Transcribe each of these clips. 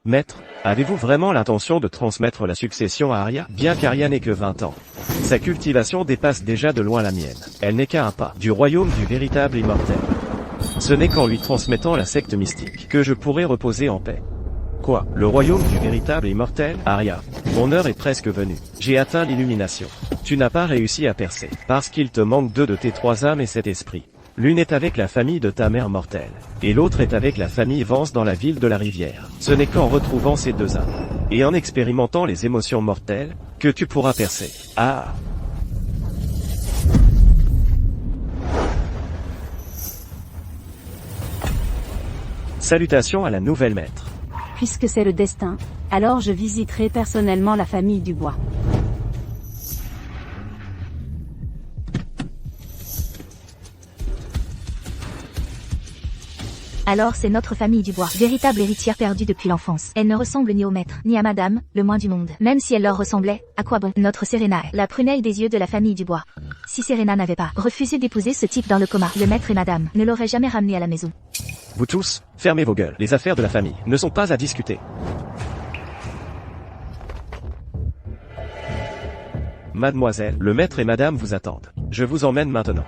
Maître, avez-vous vraiment l'intention de transmettre la succession à Arya? Bien qu'Arya n'ait que 20 ans. Sa cultivation dépasse déjà de loin la mienne. Elle n'est qu'à un pas du royaume du véritable immortel. Ce n'est qu'en lui transmettant la secte mystique que je pourrai reposer en paix. Quoi? Le royaume du véritable immortel? Arya, mon heure est presque venue. J'ai atteint l'illumination. Tu n'as pas réussi à percer, parce qu'il te manque 2 de tes 3 âmes et 7 esprits. L'une est avec la famille de ta mère mortelle, et l'autre est avec la famille Vance dans la ville de la rivière. Ce n'est qu'en retrouvant ces 2 âmes, et en expérimentant les émotions mortelles, que tu pourras percer. Ah! Salutations à la nouvelle maître. Puisque c'est le destin, alors je visiterai personnellement la famille Dubois. Alors c'est notre famille Dubois, véritable héritière perdue depuis l'enfance. Elle ne ressemble ni au maître, ni à madame, le moins du monde. Même si elle leur ressemblait, à quoi bon? Notre Serena, la prunelle des yeux de la famille Dubois. Si Serena n'avait pas refusé d'épouser ce type dans le coma, le maître et madame ne l'auraient jamais ramené à la maison. Vous tous, fermez vos gueules. Les affaires de la famille ne sont pas à discuter. Mademoiselle, le maître et madame vous attendent. Je vous emmène maintenant.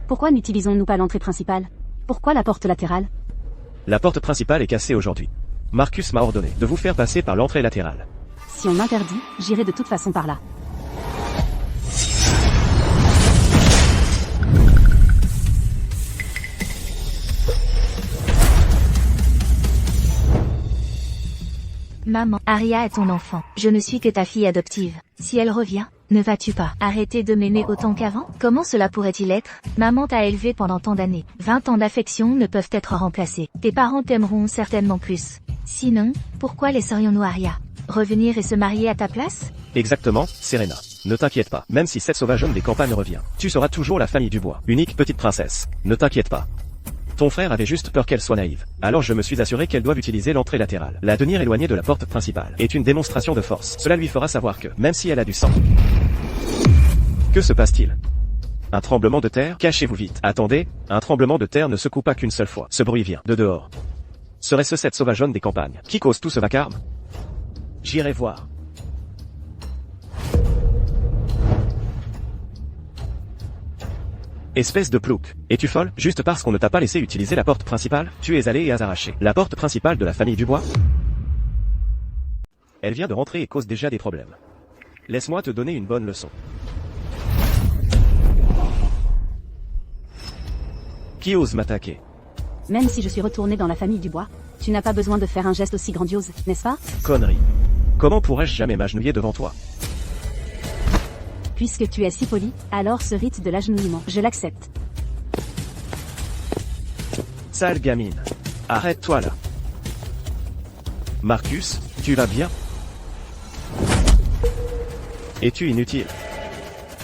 Pourquoi n'utilisons-nous pas l'entrée principale? Pourquoi la porte latérale? La porte principale est cassée aujourd'hui. Marcus m'a ordonné de vous faire passer par l'entrée latérale. Si on m'interdit, j'irai de toute façon par là. Maman, Arya est ton enfant. Je ne suis que ta fille adoptive. Si elle revient, ne vas-tu pas arrêter de m'aimer autant qu'avant? Comment cela pourrait-il être? Maman t'a élevé pendant tant d'années. 20 ans d'affection ne peuvent être remplacés. Tes parents t'aimeront certainement plus. Sinon, pourquoi laisserions-nous Arya revenir et se marier à ta place? Exactement, Serena. Ne t'inquiète pas, même si cette sauvageonne des campagnes revient, tu seras toujours la famille Dubois, unique petite princesse. Ne t'inquiète pas. Ton frère avait juste peur qu'elle soit naïve. Alors je me suis assuré qu'elle doive utiliser l'entrée latérale. La tenir éloignée de la porte principale est une démonstration de force. Cela lui fera savoir que, même si elle a du sang... Que se passe-t-il? Un tremblement de terre? Cachez-vous vite. Attendez, un tremblement de terre ne secoue pas qu'une seule fois. Ce bruit vient de dehors. Serait-ce cette sauvageonne des campagnes qui cause tout ce vacarme? J'irai voir. Espèce de plouc. Es-tu folle? Juste parce qu'on ne t'a pas laissé utiliser la porte principale, tu es allé et as arraché la porte principale de la famille Dubois? Elle vient de rentrer et cause déjà des problèmes. Laisse-moi te donner une bonne leçon. Qui ose m'attaquer? Même si je suis retourné dans la famille Dubois, tu n'as pas besoin de faire un geste aussi grandiose, n'est-ce pas? Connerie. Comment pourrais-je jamais m'agenouiller devant toi? Puisque tu es si poli, alors ce rite de l'agenouillement, je l'accepte. Sale gamine. Arrête-toi là. Marcus, tu vas bien? Es-tu inutile?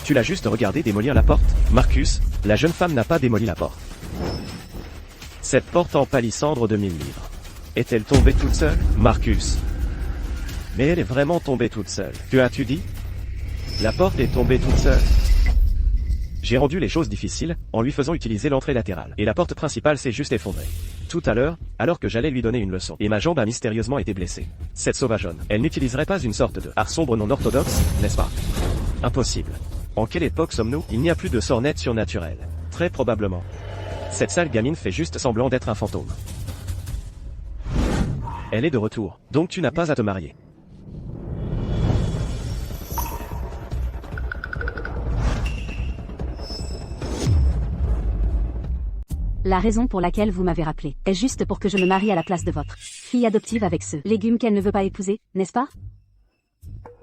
Tu l'as juste regardé démolir la porte? Marcus, la jeune femme n'a pas démoli la porte. Cette porte en palissandre de 1000 livres. Est-elle tombée toute seule? Marcus. Mais elle est vraiment tombée toute seule. Que as-tu dit? La porte est tombée toute seule. J'ai rendu les choses difficiles, en lui faisant utiliser l'entrée latérale. Et la porte principale s'est juste effondrée. Tout à l'heure, alors que j'allais lui donner une leçon, et ma jambe a mystérieusement été blessée. Cette sauvageonne, elle n'utiliserait pas une sorte de art sombre non orthodoxe, n'est-ce pas? Impossible. En quelle époque sommes-nous? Il n'y a plus de sort net surnaturel. Très probablement. Cette sale gamine fait juste semblant d'être un fantôme. Elle est de retour, donc tu n'as pas à te marier. La raison pour laquelle vous m'avez rappelé est juste pour que je me marie à la place de votre fille adoptive avec ce légume qu'elle ne veut pas épouser, n'est-ce pas?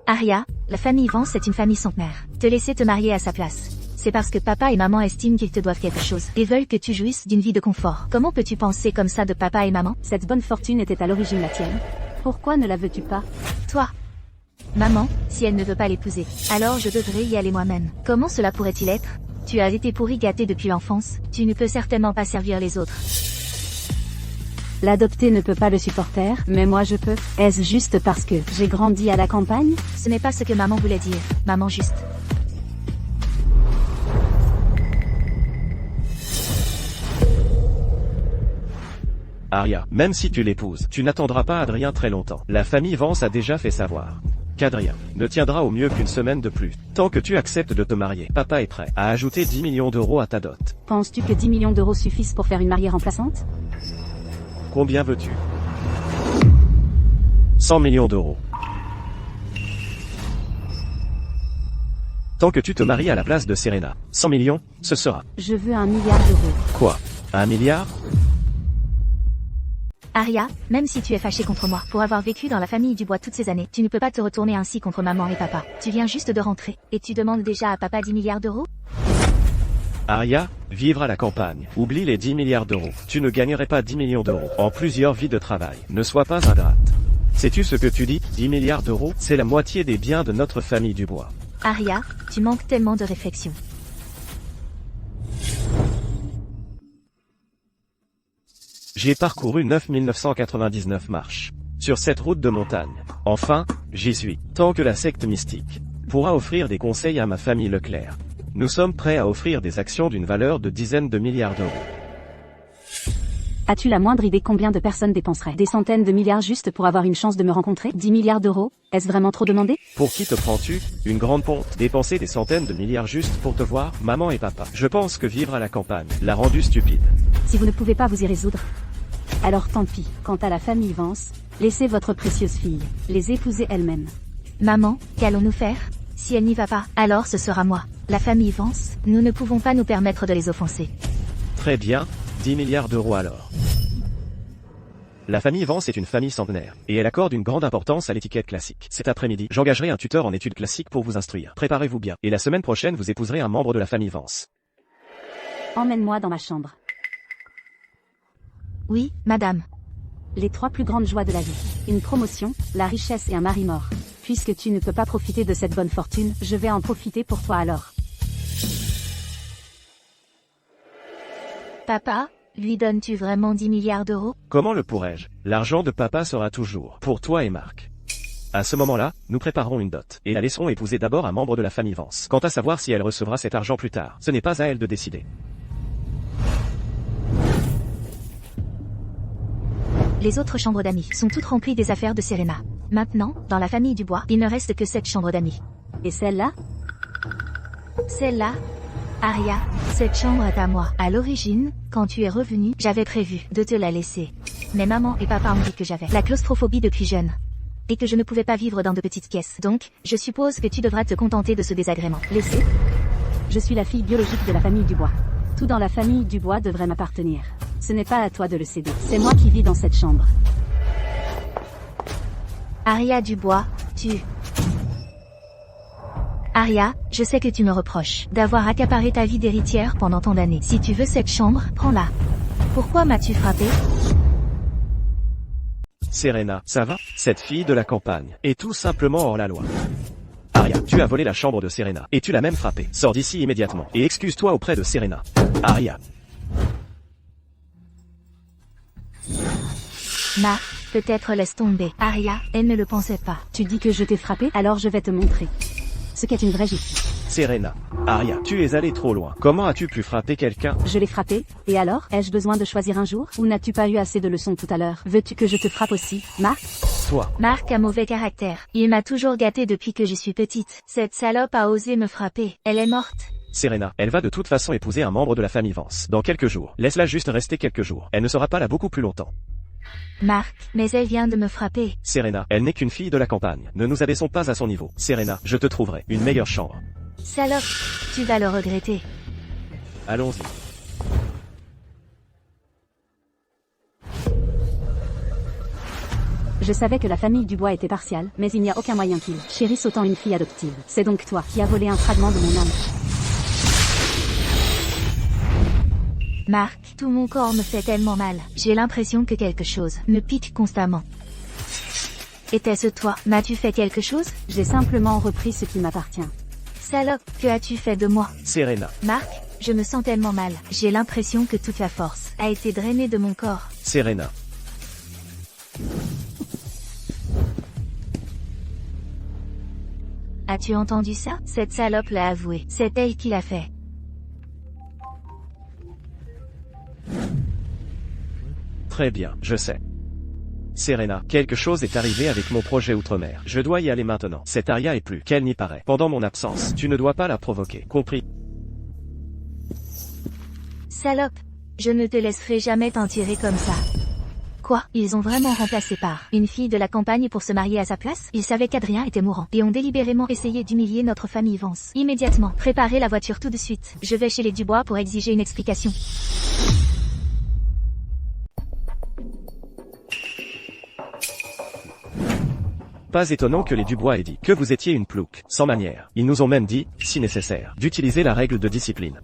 Arya, la famille Vance est une famille centenaire. Te laisser te marier à sa place, c'est parce que papa et maman estiment qu'ils te doivent quelque chose et veulent que tu jouisses d'une vie de confort. Comment peux-tu penser comme ça de papa et maman? Cette bonne fortune était à l'origine la tienne. Pourquoi ne la veux-tu pas? Toi. Maman, si elle ne veut pas l'épouser, alors je devrais y aller moi-même. Comment cela pourrait-il être? Tu as été pourri gâté depuis l'enfance, tu ne peux certainement pas servir les autres. L'adopté ne peut pas le supporter, mais moi je peux. Est-ce juste parce que j'ai grandi à la campagne? Ce n'est pas ce que maman voulait dire. Maman juste. Aria, même si tu l'épouses, tu n'attendras pas Adrien très longtemps. La famille Vance a déjà fait savoir qu'Adrien ne tiendra au mieux qu'une semaine de plus. Tant que tu acceptes de te marier, papa est prêt à ajouter 10 millions d'euros à ta dot. Penses-tu que 10 millions d'euros suffisent pour faire une mariée remplaçante? Combien veux-tu? 100 millions d'euros. Tant que tu te maries à la place de Serena, 100 millions, ce sera. Je veux 1 milliard d'euros. Quoi? 1 milliard? Aria, même si tu es fâchée contre moi pour avoir vécu dans la famille Dubois toutes ces années, tu ne peux pas te retourner ainsi contre maman et papa. Tu viens juste de rentrer, et tu demandes déjà à papa 10 milliards d'euros? Aria, vivre à la campagne. Oublie les 10 milliards d'euros. Tu ne gagnerais pas 10 millions d'euros en plusieurs vies de travail. Ne sois pas ingrate. Sais-tu ce que tu dis? 10 milliards d'euros, c'est la moitié des biens de notre famille Dubois. Aria, tu manques tellement de réflexion. J'ai parcouru 9999 marches sur cette route de montagne. Enfin, j'y suis. Tant que la secte mystique pourra offrir des conseils à ma famille Leclerc, nous sommes prêts à offrir des actions d'une valeur de dizaines de milliards d'euros. As-tu la moindre idée combien de personnes dépenseraient des centaines de milliards juste pour avoir une chance de me rencontrer? 10 milliards d'euros, est-ce vraiment trop demandé? Pour qui te prends-tu? Une grande ponte? Dépenser des centaines de milliards juste pour te voir, maman et papa. Je pense que vivre à la campagne l'a rendu stupide. Si vous ne pouvez pas vous y résoudre, alors tant pis. Quant à la famille Vance, laissez votre précieuse fille les épouser elle-même. Maman, qu'allons-nous faire? Si elle n'y va pas, alors ce sera moi. La famille Vance, nous ne pouvons pas nous permettre de les offenser. Très bien, 10 milliards d'euros alors. La famille Vance est une famille centenaire, et elle accorde une grande importance à l'étiquette classique. Cet après-midi, j'engagerai un tuteur en études classiques pour vous instruire. Préparez-vous bien, et la semaine prochaine vous épouserez un membre de la famille Vance. Emmène-moi dans ma chambre. Oui, madame. Les 3 plus grandes joies de la vie. Une promotion, la richesse et un mari mort. Puisque tu ne peux pas profiter de cette bonne fortune, je vais en profiter pour toi alors. Papa, lui donnes-tu vraiment 10 milliards d'euros? Comment le pourrais-je? L'argent de papa sera toujours pour toi et Marc. À ce moment-là, nous préparerons une dot, et la laisserons épouser d'abord un membre de la famille Vance. Quant à savoir si elle recevra cet argent plus tard, ce n'est pas à elle de décider. Les autres chambres d'amis sont toutes remplies des affaires de Serena. Maintenant, dans la famille Dubois, il ne reste que cette chambre d'amis. Et celle-là? Celle-là? Aria, cette chambre est à moi. À l'origine, quand tu es revenue, j'avais prévu de te la laisser. Mais maman et papa ont dit que j'avais la claustrophobie depuis jeune. Et que je ne pouvais pas vivre dans de petites pièces. Donc, je suppose que tu devras te contenter de ce désagrément. Laissez? Je suis la fille biologique de la famille Dubois. Tout dans la famille Dubois devrait m'appartenir. Ce n'est pas à toi de le céder. C'est moi qui vis dans cette chambre. Aria Dubois, Aria, je sais que tu me reproches d'avoir accaparé ta vie d'héritière pendant tant d'années. Si tu veux cette chambre, prends-la. Pourquoi m'as-tu frappé? Serena, ça va? Cette fille de la campagne est tout simplement hors la loi. Aria, tu as volé la chambre de Serena, et tu l'as même frappée. Sors d'ici immédiatement, et excuse-toi auprès de Serena. Aria. Ma, peut-être laisse tomber. Aria, elle ne le pensait pas. Tu dis que je t'ai frappé? Alors je vais te montrer ce qu'est une vraie justice. Serena. Aria, tu es allé trop loin. Comment as-tu pu frapper quelqu'un? Je l'ai frappé, et alors? Ai-je besoin de choisir un jour? Ou n'as-tu pas eu assez de leçons tout à l'heure? Veux-tu que je te frappe aussi, Marc? Toi. Marc a mauvais caractère. Il m'a toujours gâté depuis que je suis petite. Cette salope a osé me frapper. Elle est morte. Serena, elle va de toute façon épouser un membre de la famille Vance. Dans quelques jours. Laisse-la juste rester quelques jours. Elle ne sera pas là beaucoup plus longtemps. Marc, mais elle vient de me frapper. Serena, elle n'est qu'une fille de la campagne. Ne nous abaissons pas à son niveau. Serena, je te trouverai une meilleure chambre. Salope, tu vas le regretter. Allons-y. Je savais que la famille Dubois était partiale, mais il n'y a aucun moyen qu'ils chérissent autant une fille adoptive. C'est donc toi qui as volé un fragment de mon âme. Marc, tout mon corps me fait tellement mal. J'ai l'impression que quelque chose me pique constamment. Était-ce toi? M'as-tu fait quelque chose? J'ai simplement repris ce qui m'appartient. Salope, que as-tu fait de moi? Serena. Marc, je me sens tellement mal. J'ai l'impression que toute la force a été drainée de mon corps. Serena. As-tu entendu ça? Cette salope l'a avoué. C'est elle qui l'a fait. Très bien, je sais. Serena, quelque chose est arrivé avec mon projet Outre-mer. Je dois y aller maintenant. Cette Arya est plus qu'elle n'y paraît. Pendant mon absence, tu ne dois pas la provoquer. Compris? Salope. Je ne te laisserai jamais t'en tirer comme ça. Quoi? Ils ont vraiment remplacé par une fille de la campagne pour se marier à sa place? Ils savaient qu'Adrien était mourant et ont délibérément essayé d'humilier notre famille Vance. Immédiatement, préparez la voiture tout de suite. Je vais chez les Dubois pour exiger une explication. Pas étonnant que les Dubois aient dit que vous étiez une plouque, sans manière. Ils nous ont même dit, si nécessaire, d'utiliser la règle de discipline.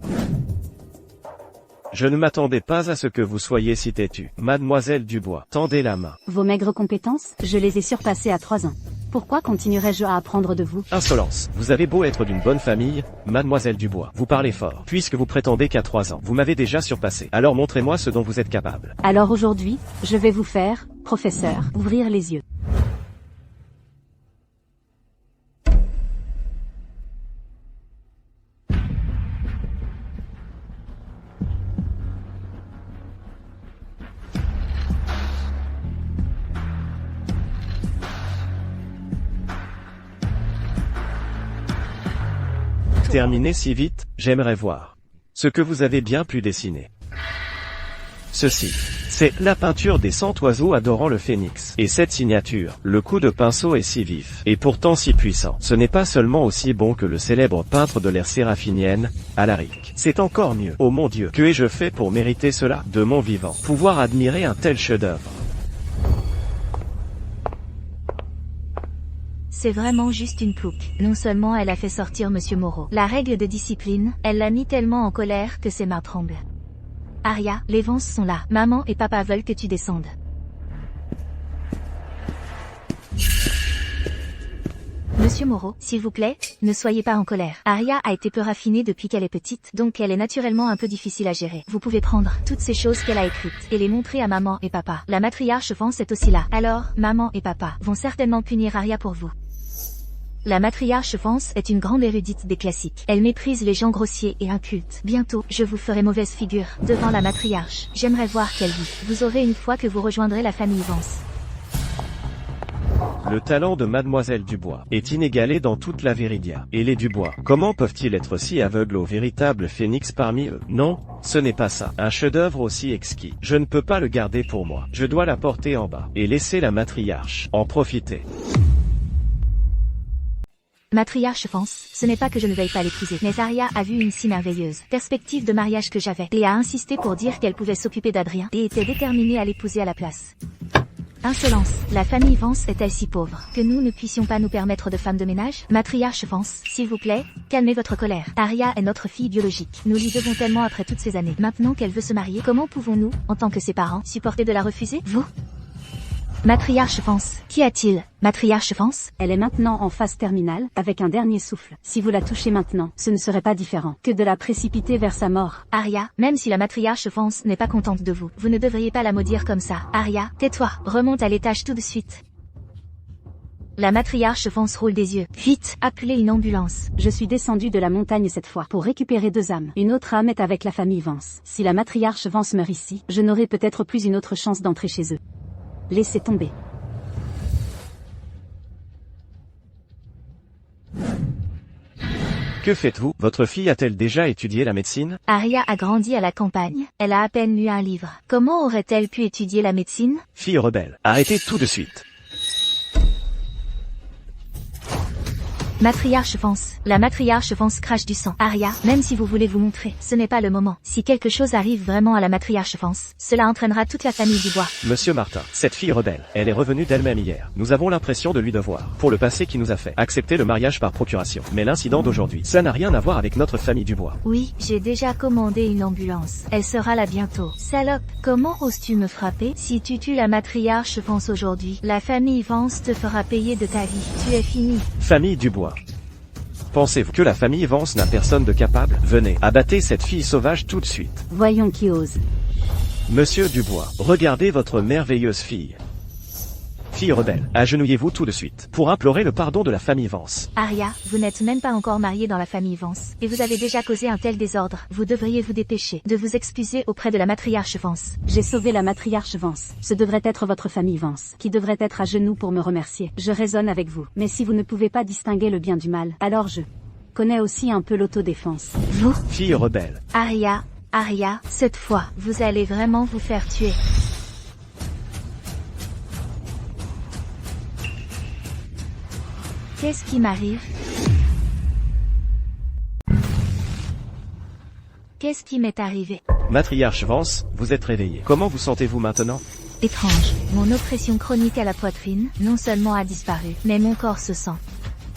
Je ne m'attendais pas à ce que vous soyez si têtue. Mademoiselle Dubois, tendez la main. Vos maigres compétences, je les ai surpassées à 3 ans. Pourquoi continuerais-je à apprendre de vous? Insolence. Vous avez beau être d'une bonne famille, Mademoiselle Dubois. Vous parlez fort. Puisque vous prétendez qu'à 3 ans, vous m'avez déjà surpassé. Alors montrez-moi ce dont vous êtes capable. Alors aujourd'hui, je vais vous faire, professeur, ouvrir les yeux. Terminé si vite, j'aimerais voir ce que vous avez bien pu dessiner. Ceci, c'est la peinture des 100 oiseaux adorant le phénix. Et cette signature, le coup de pinceau est si vif, et pourtant si puissant. Ce n'est pas seulement aussi bon que le célèbre peintre de l'ère séraphinienne, Alaric. C'est encore mieux. Oh mon Dieu, que ai-je fait pour mériter cela? De mon vivant, pouvoir admirer un tel chef-d'œuvre. C'est vraiment juste une plouque. Non seulement elle a fait sortir Monsieur Moreau. La règle de discipline, elle l'a mis tellement en colère que ses mains tremblent. Arya, les Vance sont là. Maman et papa veulent que tu descendes. Monsieur Moreau, s'il vous plaît, ne soyez pas en colère. Arya a été peu raffinée depuis qu'elle est petite, donc elle est naturellement un peu difficile à gérer. Vous pouvez prendre toutes ces choses qu'elle a écrites et les montrer à maman et papa. La matriarche Vance est aussi là. Alors, maman et papa vont certainement punir Arya pour vous. La matriarche Vance est une grande érudite des classiques. Elle méprise les gens grossiers et incultes. Bientôt, je vous ferai mauvaise figure devant la matriarche. J'aimerais voir quelle vie vous aurez une fois que vous rejoindrez la famille Vance. Le talent de Mademoiselle Dubois est inégalé dans toute la Viridia. Et les Dubois, comment peuvent-ils être si aveugles au véritable phénix parmi eux? Non, ce n'est pas ça. Un chef-d'œuvre aussi exquis. Je ne peux pas le garder pour moi. Je dois la porter en bas et laisser la matriarche en profiter. Matriarche Vance, ce n'est pas que je ne veuille pas l'épouser, mais Arya a vu une si merveilleuse perspective de mariage que j'avais, et a insisté pour dire qu'elle pouvait s'occuper d'Adrien, et était déterminée à l'épouser à la place. Insolence, la famille Vance est-elle si pauvre, que nous ne puissions pas nous permettre de femmes de ménage? Matriarche Vance, s'il vous plaît, calmez votre colère. Arya est notre fille biologique, nous lui devons tellement après toutes ces années. Maintenant qu'elle veut se marier, comment pouvons-nous, en tant que ses parents, supporter de la refuser? Vous? Matriarche Vance, qu'y a-t-il? Matriarche Vance? Elle est maintenant en phase terminale, avec un dernier souffle. Si vous la touchez maintenant, ce ne serait pas différent que de la précipiter vers sa mort. Arya, même si la matriarche Vance n'est pas contente de vous, vous ne devriez pas la maudire comme ça. Arya, tais-toi, remonte à l'étage tout de suite. La matriarche Vance roule des yeux. Vite, appelez une ambulance. Je suis descendue de la montagne cette fois, pour récupérer 2 âmes. Une autre âme est avec la famille Vance. Si la matriarche Vance meurt ici, je n'aurai peut-être plus une autre chance d'entrer chez eux. Laissez tomber. Que faites-vous? Votre fille a-t-elle déjà étudié la médecine? Arya a grandi à la campagne, elle a à peine lu un livre. Comment aurait-elle pu étudier la médecine? Fille rebelle, arrêtez tout de suite. Matriarche Vance. La matriarche Vance crache du sang. Arya, même si vous voulez vous montrer, ce n'est pas le moment. Si quelque chose arrive vraiment à la matriarche Vance, cela entraînera toute la famille Dubois. Monsieur Martin, cette fille rebelle, elle est revenue d'elle-même hier. Nous avons l'impression de lui devoir, pour le passé qui nous a fait accepter le mariage par procuration. Mais l'incident d'aujourd'hui, ça n'a rien à voir avec notre famille Dubois. Oui, j'ai déjà commandé une ambulance. Elle sera là bientôt. Salope, comment oses-tu me frapper? Si tu tues la matriarche Vance aujourd'hui, la famille Vance te fera payer de ta vie. Tu es fini. Famille Dubois. Pensez-vous que la famille Vance n'a personne de capable? Venez, abattez cette fille sauvage tout de suite. Voyons qui ose. Monsieur Dubois, regardez votre merveilleuse fille. Fille rebelle, agenouillez-vous tout de suite, pour implorer le pardon de la famille Vance. Arya, vous n'êtes même pas encore mariée dans la famille Vance, et vous avez déjà causé un tel désordre. Vous devriez vous dépêcher de vous excuser auprès de la matriarche Vance. J'ai sauvé la matriarche Vance. Ce devrait être votre famille Vance, qui devrait être à genoux pour me remercier. Je raisonne avec vous. Mais si vous ne pouvez pas distinguer le bien du mal, alors je connais aussi un peu l'autodéfense. Vous, Fille rebelle, Arya, cette fois, vous allez vraiment vous faire tuer. Qu'est-ce qui m'arrive? Qu'est-ce qui m'est arrivé? matriarche Vance, vous êtes réveillée. Comment vous sentez-vous maintenant? Étrange. Mon oppression chronique à la poitrine, non seulement a disparu, mais mon corps se sent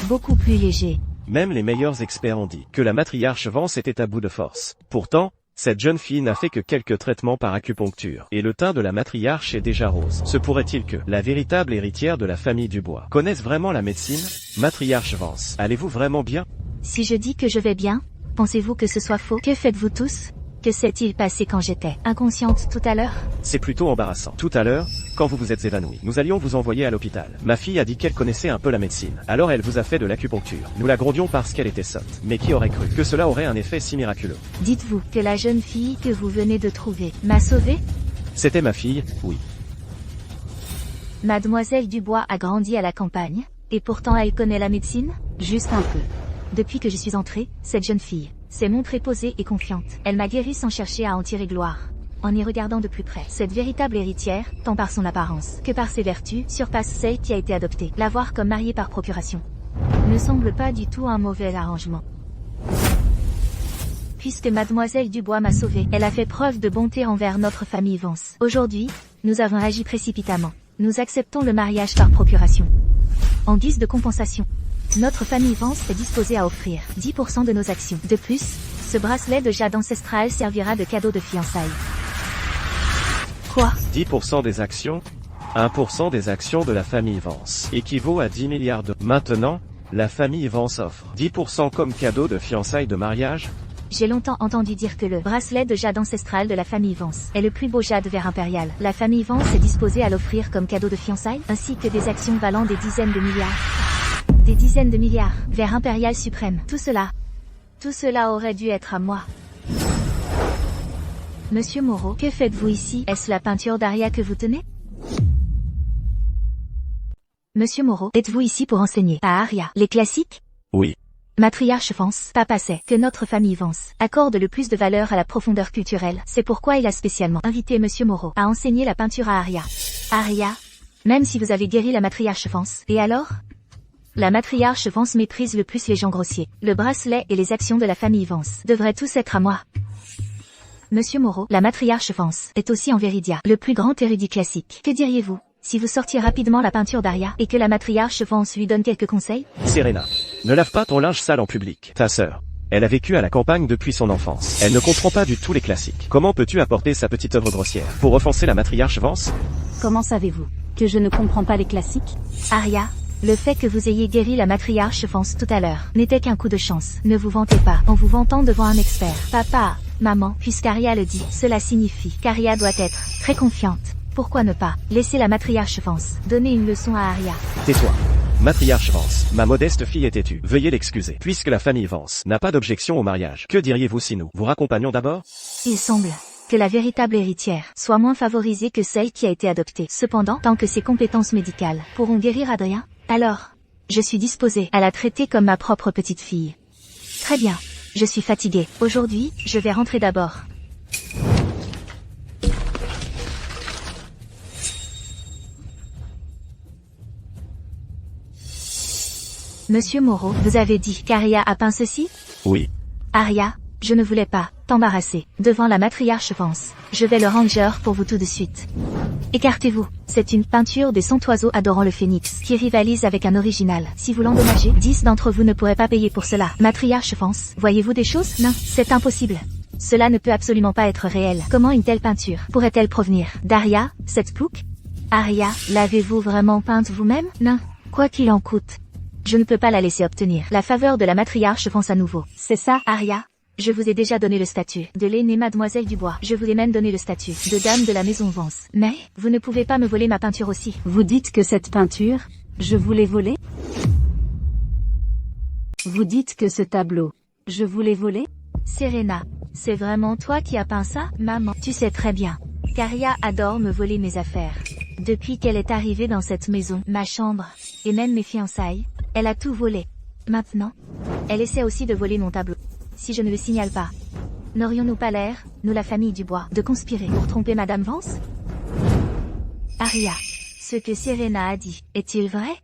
beaucoup plus léger. Même les meilleurs experts ont dit que la matriarche Vance était à bout de force. Pourtant, cette jeune fille n'a fait que quelques traitements par acupuncture, et le teint de la matriarche est déjà rose. Se pourrait-il que la véritable héritière de la famille Dubois connaisse vraiment la médecine? Matriarche Vance, allez-vous vraiment bien? Si je dis que je vais bien, pensez-vous que ce soit faux? Que faites-vous tous? Que s'est-il passé quand j'étais inconsciente tout à l'heure? C'est plutôt embarrassant. Tout à l'heure, quand vous vous êtes évanoui, nous allions vous envoyer à l'hôpital. Ma fille a dit qu'elle connaissait un peu la médecine. Alors elle vous a fait de l'acupuncture. Nous la grondions parce qu'elle était sotte. Mais qui aurait cru que cela aurait un effet si miraculeux? Dites-vous que la jeune fille que vous venez de trouver m'a sauvée? C'était ma fille, oui. Mademoiselle Dubois a grandi à la campagne, et pourtant elle connaît la médecine? Juste un peu. Depuis que je suis entrée, cette jeune fille s'est montrée posée et confiante. Elle m'a guérie sans chercher à en tirer gloire. En y regardant de plus près, cette véritable héritière, tant par son apparence que par ses vertus, surpasse celle qui a été adoptée. La voir comme mariée par procuration ne semble pas du tout un mauvais arrangement. Puisque mademoiselle Dubois m'a sauvée, elle a fait preuve de bonté envers notre famille Vance. Aujourd'hui, nous avons agi précipitamment. Nous acceptons le mariage par procuration. En guise de compensation, notre famille Vance est disposée à offrir 10% de nos actions. De plus, ce bracelet de jade ancestral servira de cadeau de fiançailles. Quoi? 10% des actions? 1% des actions de la famille Vance équivaut à 10 milliards de... Maintenant, la famille Vance offre 10% comme cadeau de fiançailles de mariage? J'ai longtemps entendu dire que le bracelet de jade ancestral de la famille Vance est le plus beau jade vert impérial. La famille Vance est disposée à l'offrir comme cadeau de fiançailles, ainsi que des actions valant des dizaines de milliards. Des dizaines de milliards, vert impérial suprême. Tout cela aurait dû être à moi. Monsieur Moreau, que faites-vous ici? Est-ce la peinture d'Arya que vous tenez? Monsieur Moreau, êtes-vous ici pour enseigner à Arya les classiques? Oui. Matriarche Vance, papa sait que notre famille Vance accorde le plus de valeur à la profondeur culturelle. C'est pourquoi il a spécialement invité Monsieur Moreau à enseigner la peinture à Arya. Arya, même si vous avez guéri la matriarche Vance, et alors? La matriarche Vance méprise le plus les gens grossiers. Le bracelet et les actions de la famille Vance devraient tous être à moi. Monsieur Moreau, la matriarche Vance est aussi en Viridia, le plus grand érudit classique. Que diriez-vous si vous sortiez rapidement la peinture d'Arya et que la matriarche Vance lui donne quelques conseils? Serena, ne lave pas ton linge sale en public. Ta sœur, elle a vécu à la campagne depuis son enfance. Elle ne comprend pas du tout les classiques. Comment peux-tu apporter sa petite œuvre grossière pour offenser la matriarche Vance? Comment savez-vous que je ne comprends pas les classiques? Arya, le fait que vous ayez guéri la matriarche Vance tout à l'heure n'était qu'un coup de chance. Ne vous vantez pas en vous vantant devant un expert. Papa, maman, puisqu'Arya le dit, cela signifie qu'Arya doit être très confiante. Pourquoi ne pas laisser la matriarche Vance donner une leçon à Arya? Tais-toi. Matriarche Vance, ma modeste fille est têtue. Veuillez l'excuser. Puisque la famille Vance n'a pas d'objection au mariage, que diriez-vous si nous vous raccompagnions d'abord? Il semble que la véritable héritière soit moins favorisée que celle qui a été adoptée. Cependant, tant que ses compétences médicales pourront guérir Adrien, alors, je suis disposée à la traiter comme ma propre petite fille. Très bien, je suis fatiguée. Aujourd'hui, je vais rentrer d'abord. Monsieur Moreau, vous avez dit qu'Arya a peint ceci? Oui. Arya, je ne voulais pas t'embarrasser devant la matriarche Vance. Je vais le ranger pour vous tout de suite. Écartez-vous. C'est une peinture des 100 oiseaux adorant le phénix qui rivalise avec un original. Si vous l'endommagez, 10 d'entre vous ne pourraient pas payer pour cela. Matriarche Vance, voyez-vous des choses? Non, c'est impossible. Cela ne peut absolument pas être réel. Comment une telle peinture pourrait-elle provenir d'Arya, cette plouc? Arya, l'avez-vous vraiment peinte vous-même? Non. Quoi qu'il en coûte, je ne peux pas la laisser obtenir la faveur de la matriarche Vance à nouveau. C'est ça, Arya, Je vous ai déjà donné le statut de l'aînée mademoiselle Dubois. Je vous ai même donné le statut de dame de la maison Vance. Mais, vous ne pouvez pas me voler ma peinture aussi. Vous dites que cette peinture, je vous l'ai volée? Vous dites que ce tableau, je vous l'ai volé? Serena, c'est vraiment toi qui as peint ça, maman? Tu sais très bien qu'Aria adore me voler mes affaires. Depuis qu'elle est arrivée dans cette maison, ma chambre, et même mes fiançailles, elle a tout volé. Maintenant, elle essaie aussi de voler mon tableau. Si je ne le signale pas, n'aurions-nous pas l'air, nous la famille Dubois, de conspirer pour tromper Madame Vance? Aria, ce que Serena a dit, est-il vrai?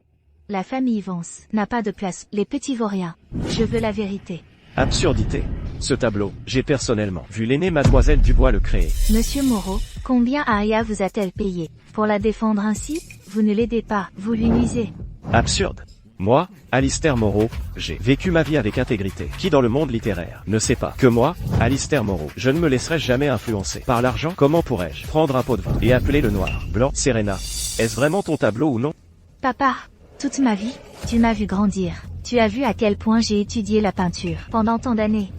La famille Vance n'a pas de place, les petits vauriens. Je veux la vérité. Absurdité. Ce tableau, j'ai personnellement vu l'aînée mademoiselle Dubois le créer. Monsieur Moreau, combien Aria vous a-t-elle payé? Pour la défendre ainsi, vous ne l'aidez pas, vous lui nuisez. Absurde. Moi, Alistair Moreau, j'ai vécu ma vie avec intégrité. Qui dans le monde littéraire ne sait pas que moi, Alistair Moreau, je ne me laisserai jamais influencer par l'argent? Comment pourrais-je prendre un pot de vin et appeler le noir, blanc, Serena? Est-ce vraiment ton tableau ou non? Papa, toute ma vie, tu m'as vu grandir. Tu as vu à quel point j'ai étudié la peinture pendant tant d'années.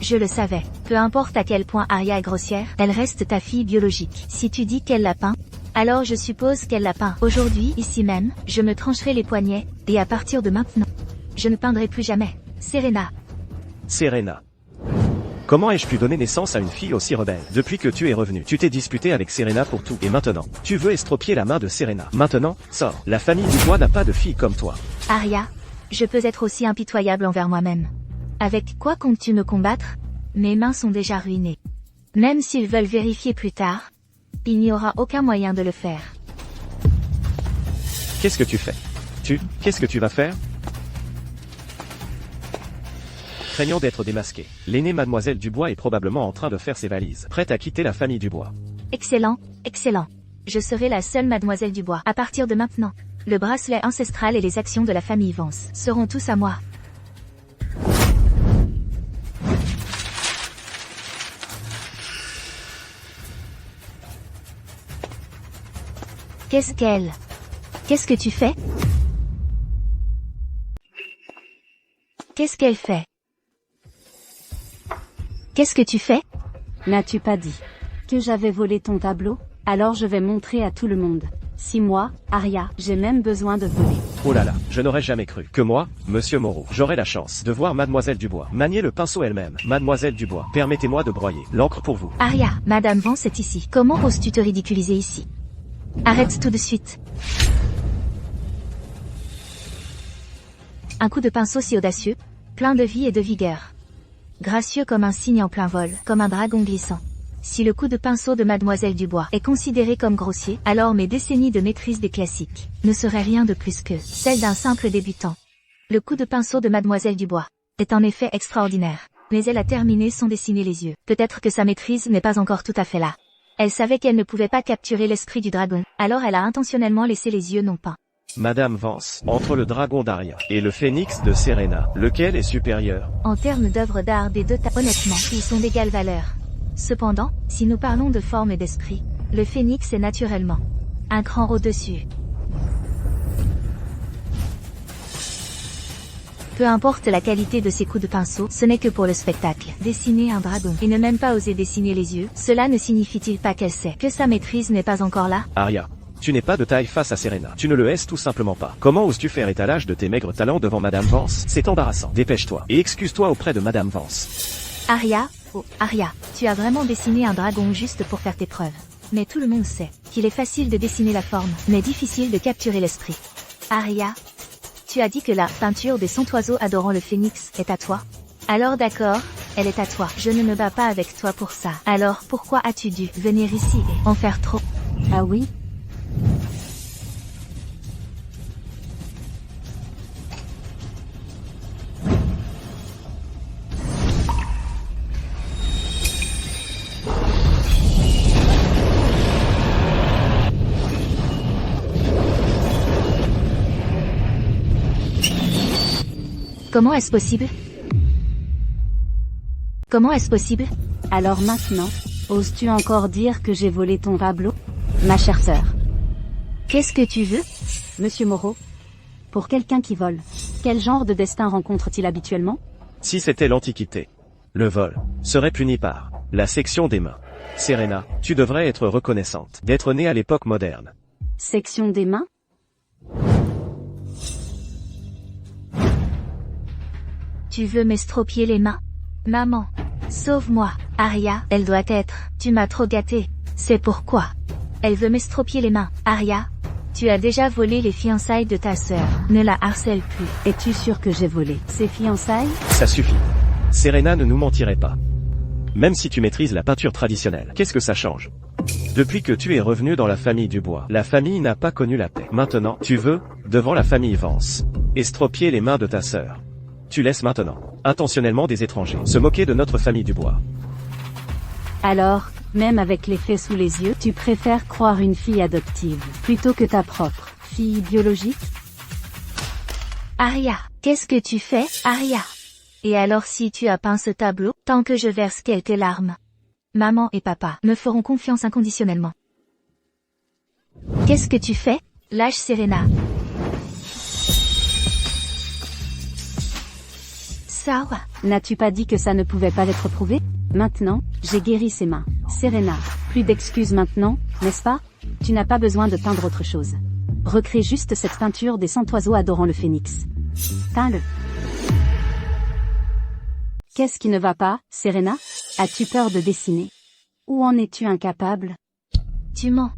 Je le savais. Peu importe à quel point Aria est grossière, elle reste ta fille biologique. Si tu dis qu'elle l'a peint, alors je suppose qu'elle l'a peint. Aujourd'hui, ici même, je me trancherai les poignets, et à partir de maintenant, je ne peindrai plus jamais. Serena. Serena. Comment ai-je pu donner naissance à une fille aussi rebelle? Depuis que tu es revenu, tu t'es disputé avec Serena pour tout, et maintenant, tu veux estropier la main de Serena. Maintenant, sors. La famille Dubois n'a pas de fille comme toi. Aria, je peux être aussi impitoyable envers moi-même. Avec quoi comptes-tu me combattre? Mes mains sont déjà ruinées. Même s'ils veulent vérifier plus tard, il n'y aura aucun moyen de le faire. Qu'est-ce que tu fais? Qu'est-ce que tu vas faire? Craignant d'être démasqué, l'aînée mademoiselle Dubois est probablement en train de faire ses valises, prête à quitter la famille Dubois. Excellent, excellent. Je serai la seule mademoiselle Dubois. À partir de maintenant, le bracelet ancestral et les actions de la famille Vance seront tous à moi. Qu'est-ce que tu fais? Qu'est-ce qu'elle fait? Qu'est-ce que tu fais? N'as-tu pas dit que j'avais volé ton tableau? Alors je vais montrer à tout le monde. Si moi, Aria, j'ai même besoin de voler. Oh là là, je n'aurais jamais cru que moi, Monsieur Moreau, j'aurais la chance de voir Mademoiselle Dubois manier le pinceau elle-même. Mademoiselle Dubois, permettez-moi de broyer l'encre pour vous. Aria, Madame Vance est ici. Comment oses-tu te ridiculiser ici? Arrête tout de suite. Un coup de pinceau si audacieux, plein de vie et de vigueur. Gracieux comme un cygne en plein vol, comme un dragon glissant. Si le coup de pinceau de Mademoiselle Dubois est considéré comme grossier, alors mes décennies de maîtrise des classiques ne seraient rien de plus que celles d'un simple débutant. Le coup de pinceau de Mademoiselle Dubois est en effet extraordinaire, mais elle a terminé sans dessiner les yeux. Peut-être que sa maîtrise n'est pas encore tout à fait là. Elle savait qu'elle ne pouvait pas capturer l'esprit du dragon, alors elle a intentionnellement laissé les yeux non peints. Madame Vance, entre le dragon d'Aria et le phénix de Serena, lequel est supérieur? En termes d'œuvres d'art des deux honnêtement, ils sont d'égale valeur. Cependant, si nous parlons de forme et d'esprit, le phénix est naturellement un cran au-dessus. Peu importe la qualité de ses coups de pinceau, ce n'est que pour le spectacle. Dessiner un dragon et ne même pas oser dessiner les yeux, cela ne signifie-t-il pas qu'elle sait que sa maîtrise n'est pas encore là? Aria, tu n'es pas de taille face à Serena. Tu ne le haises tout simplement pas. Comment oses-tu faire étalage de tes maigres talents devant Madame Vance? C'est embarrassant. Dépêche-toi et excuse-toi auprès de Madame Vance. Aria, oh, Aria, tu as vraiment dessiné un dragon juste pour faire tes preuves. Mais tout le monde sait qu'il est facile de dessiner la forme, mais difficile de capturer l'esprit. Aria, tu as dit que la peinture des 100 oiseaux adorant le phénix est à toi? Alors d'accord, elle est à toi. Je ne me bats pas avec toi pour ça. Alors pourquoi as-tu dû venir ici et en faire trop? Ah oui? Comment est-ce possible? Comment est-ce possible? Alors maintenant, oses-tu encore dire que j'ai volé ton tableau? Ma chère sœur. Qu'est-ce que tu veux? Monsieur Moreau. Pour quelqu'un qui vole, Quel genre de destin rencontre-t-il habituellement? Si c'était l'Antiquité, le vol serait puni par la section des mains. Serena, tu devrais être reconnaissante d'être née à l'époque moderne. Section des mains? Tu veux m'estropier les mains? Maman, sauve-moi. Arya, elle doit être. Tu m'as trop gâtée. C'est pourquoi. Elle veut m'estropier les mains. Arya, tu as déjà volé les fiançailles de ta sœur. Ne la harcèle plus. Es-tu sûr que j'ai volé ses fiançailles? Ça suffit. Serena ne nous mentirait pas. Même si tu maîtrises la peinture traditionnelle, qu'est-ce que ça change? Depuis que tu es revenu dans la famille Dubois, la famille n'a pas connu la paix. Maintenant, tu veux, devant la famille Vance, estropier les mains de ta sœur. Tu laisses maintenant, intentionnellement des étrangers, se moquer de notre famille Dubois. Alors, même avec les faits sous les yeux, tu préfères croire une fille adoptive, plutôt que ta propre fille biologique? Arya, qu'est-ce que tu fais, Arya? Et alors si tu as peint ce tableau, tant que je verse quelques larmes, maman et papa me feront confiance inconditionnellement. Qu'est-ce que tu fais? Lâche Serena. Sawa. N'as-tu pas dit que ça ne pouvait pas être prouvé? Maintenant, j'ai guéri ses mains. Serena, plus d'excuses maintenant, n'est-ce pas? Tu n'as pas besoin de peindre autre chose. Recrée juste cette peinture des 100 oiseaux adorant le phénix. Peins-le. Qu'est-ce qui ne va pas, Serena? As-tu peur de dessiner? Ou en es-tu incapable? Tu mens.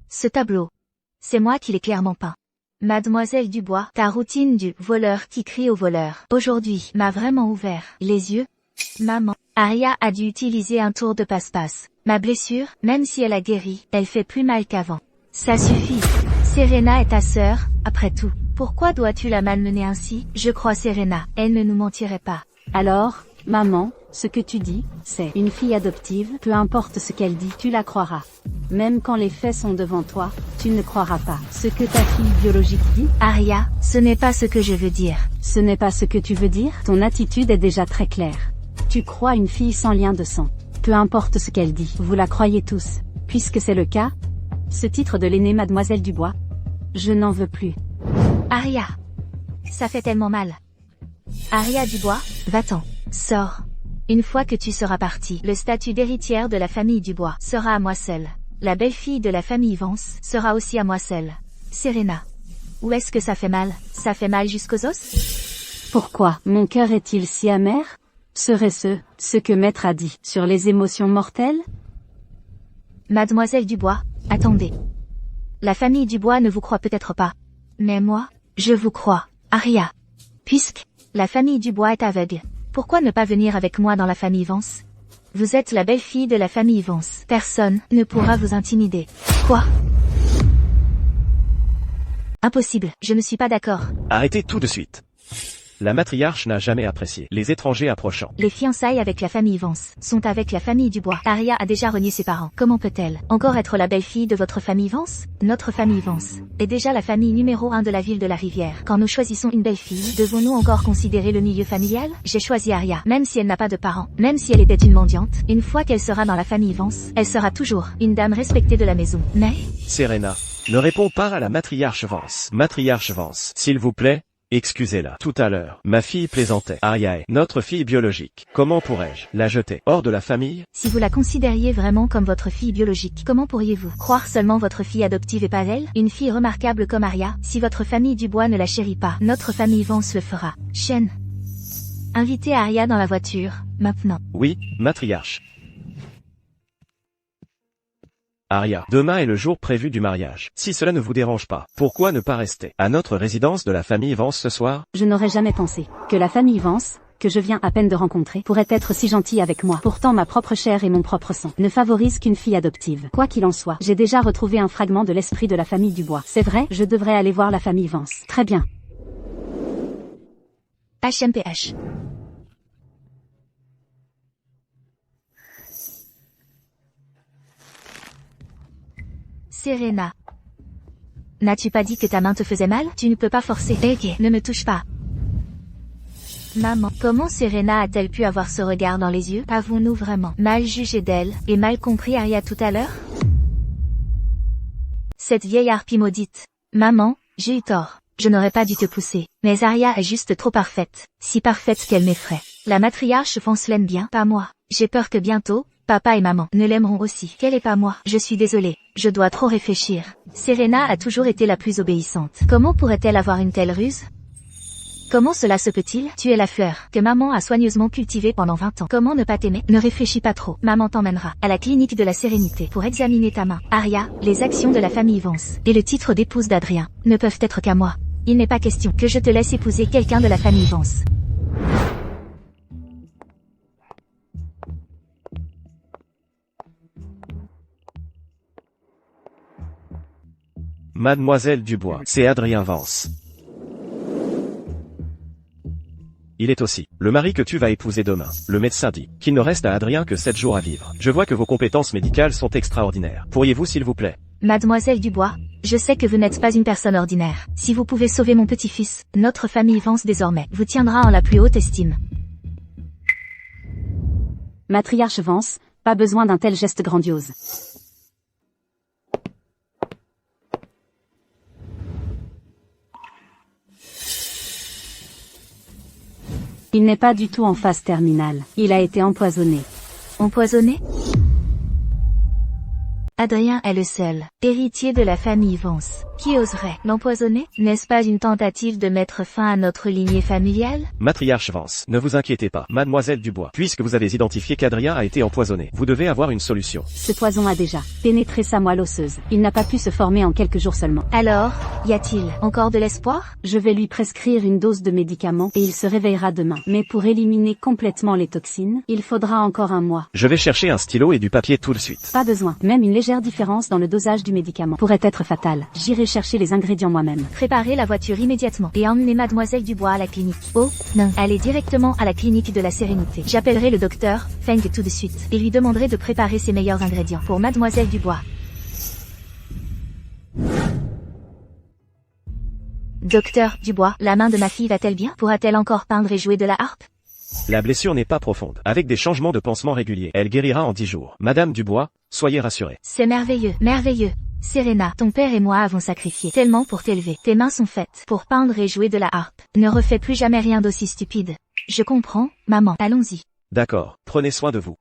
Ce tableau, c'est moi qui l'ai clairement peint. Mademoiselle Dubois, ta routine du voleur qui crie au voleur, aujourd'hui, m'a vraiment ouvert les yeux. Maman, Arya a dû utiliser un tour de passe-passe. Ma blessure, même si elle a guéri, elle fait plus mal qu'avant. Ça suffit. Serena est ta sœur, après tout. Pourquoi dois-tu la malmener ainsi? Je crois Serena, elle ne nous mentirait pas. Alors, maman, ce que tu dis, c'est une fille adoptive, peu importe ce qu'elle dit, tu la croiras. Même quand les faits sont devant toi, tu ne croiras pas ce que ta fille biologique dit. Arya, ce n'est pas ce que je veux dire. Ce n'est pas ce que tu veux dire? Ton attitude est déjà très claire. Tu crois une fille sans lien de sang. Peu importe ce qu'elle dit, vous la croyez tous. Puisque c'est le cas, ce titre de l'aînée Mademoiselle Dubois, je n'en veux plus. Arya, ça fait tellement mal. Arya Dubois, va-t'en, sors. Une fois que tu seras partie, le statut d'héritière de la famille Dubois sera à moi seule. La belle-fille de la famille Vance sera aussi à moi seule. Serena, où est-ce que ça fait mal? Ça fait mal jusqu'aux os? Pourquoi mon cœur est-il si amer? Serait-ce ce que Maître a dit sur les émotions mortelles? Mademoiselle Dubois, attendez. La famille Dubois ne vous croit peut-être pas. Mais moi, je vous crois, Arya. Puisque la famille Dubois est aveugle, pourquoi ne pas venir avec moi dans la famille Vance? Vous êtes la belle-fille de la famille Vance. Personne ne pourra vous intimider. Quoi? Impossible, je ne suis pas d'accord. Arrêtez tout de suite. La matriarche n'a jamais apprécié les étrangers approchant. Les fiançailles avec la famille Vance sont avec la famille Dubois. Arya a déjà renié ses parents. Comment peut-elle encore être la belle-fille de votre famille Vance? Notre famille Vance est déjà la famille numéro 1 de la ville de la Rivière. Quand nous choisissons une belle-fille, devons-nous encore considérer le milieu familial? J'ai choisi Arya, même si elle n'a pas de parents, même si elle était une mendiante. Une fois qu'elle sera dans la famille Vance, elle sera toujours une dame respectée de la maison. Mais... Serena, ne réponds pas à la matriarche Vance. Matriarche Vance, s'il vous plaît. Excusez-la. Tout à l'heure, ma fille plaisantait. Arya est notre fille biologique. Comment pourrais-je la jeter hors de la famille? Si vous la considériez vraiment comme votre fille biologique, comment pourriez-vous croire seulement votre fille adoptive et pas elle? Une fille remarquable comme Arya, si votre famille Dubois ne la chérit pas, notre famille Vance le fera. Chaîne. Invitez Arya dans la voiture, maintenant. Oui, matriarche. Arya, demain est le jour prévu du mariage. Si cela ne vous dérange pas, pourquoi ne pas rester à notre résidence de la famille Vance ce soir? Je n'aurais jamais pensé que la famille Vance, que je viens à peine de rencontrer, pourrait être si gentille avec moi. Pourtant ma propre chair et mon propre sang ne favorisent qu'une fille adoptive. Quoi qu'il en soit, j'ai déjà retrouvé un fragment de l'esprit de la famille Dubois. C'est vrai, je devrais aller voir la famille Vance. Très bien. HMPH. Serena. N'as-tu pas dit que ta main te faisait mal? Tu ne peux pas forcer. Hey, ne me touche pas. Maman, comment Serena a-t-elle pu avoir ce regard dans les yeux? Avons-nous vraiment mal jugé d'elle, et mal compris Arya tout à l'heure? Cette vieille harpie maudite. Maman, j'ai eu tort. Je n'aurais pas dû te pousser. Mais Arya est juste trop parfaite. Si parfaite qu'elle m'effraie. La matriarche Vance l'aime bien, pas moi. J'ai peur que bientôt, papa et maman ne l'aimeront aussi. Qu'elle est pas moi. Je suis désolée. Je dois trop réfléchir. Serena a toujours été la plus obéissante. Comment pourrait-elle avoir une telle ruse? Comment cela se peut-il? Tu es la fleur que maman a soigneusement cultivée pendant 20 ans. Comment ne pas t'aimer? Ne réfléchis pas trop. Maman t'emmènera à la clinique de la sérénité pour examiner ta main. Arya, les actions de la famille Vance et le titre d'épouse d'Adrien ne peuvent être qu'à moi. Il n'est pas question que je te laisse épouser quelqu'un de la famille Vance. Mademoiselle Dubois, c'est Adrien Vance. Il est aussi le mari que tu vas épouser demain. Le médecin dit qu'il ne reste à Adrien que 7 jours à vivre. Je vois que vos compétences médicales sont extraordinaires. Pourriez-vous s'il vous plaît? Mademoiselle Dubois, je sais que vous n'êtes pas une personne ordinaire. Si vous pouvez sauver mon petit-fils, notre famille Vance désormais vous tiendra en la plus haute estime. Matriarche Vance, pas besoin d'un tel geste grandiose. Il n'est pas du tout en phase terminale. Il a été empoisonné. Empoisonné? Adrien est le seul héritier de la famille Vance. Qui oserait l'empoisonner? N'est-ce pas une tentative de mettre fin à notre lignée familiale? Matriarche Vance, ne vous inquiétez pas, Mademoiselle Dubois. Puisque vous avez identifié qu'Adrien a été empoisonné, vous devez avoir une solution. Ce poison a déjà pénétré sa moelle osseuse. Il n'a pas pu se former en quelques jours seulement. Alors, y a-t-il encore de l'espoir? Je vais lui prescrire une dose de médicaments et il se réveillera demain. Mais pour éliminer complètement les toxines, il faudra encore un mois. Je vais chercher un stylo et du papier tout de suite. Pas besoin. Même une légère différence dans le dosage du médicament pourrait être fatale. J'irai chercher les ingrédients moi-même. Préparez la voiture immédiatement et emmenez Mademoiselle Dubois à la clinique. Oh, non. Allez directement à la clinique de la sérénité. J'appellerai le docteur Feng tout de suite et lui demanderai de préparer ses meilleurs ingrédients pour Mademoiselle Dubois. Docteur Dubois, la main de ma fille va-t-elle bien? Pourra-t-elle encore peindre et jouer de la harpe? La blessure n'est pas profonde. Avec des changements de pansement réguliers, elle guérira en 10 jours. Madame Dubois, soyez rassurée. C'est merveilleux, merveilleux. Serena, ton père et moi avons sacrifié tellement pour t'élever. Tes mains sont faites pour peindre et jouer de la harpe. Ne refais plus jamais rien d'aussi stupide. Je comprends, maman. Allons-y. D'accord, prenez soin de vous.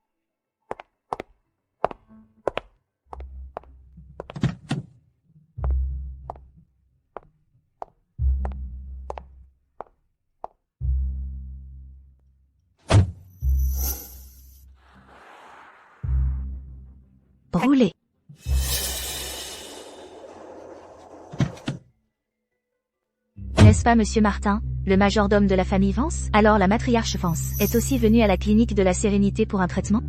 Roulez. N'est-ce pas monsieur Martin, le majordome de la famille Vance? Alors la matriarche Vance est aussi venue à la clinique de la sérénité pour un traitement?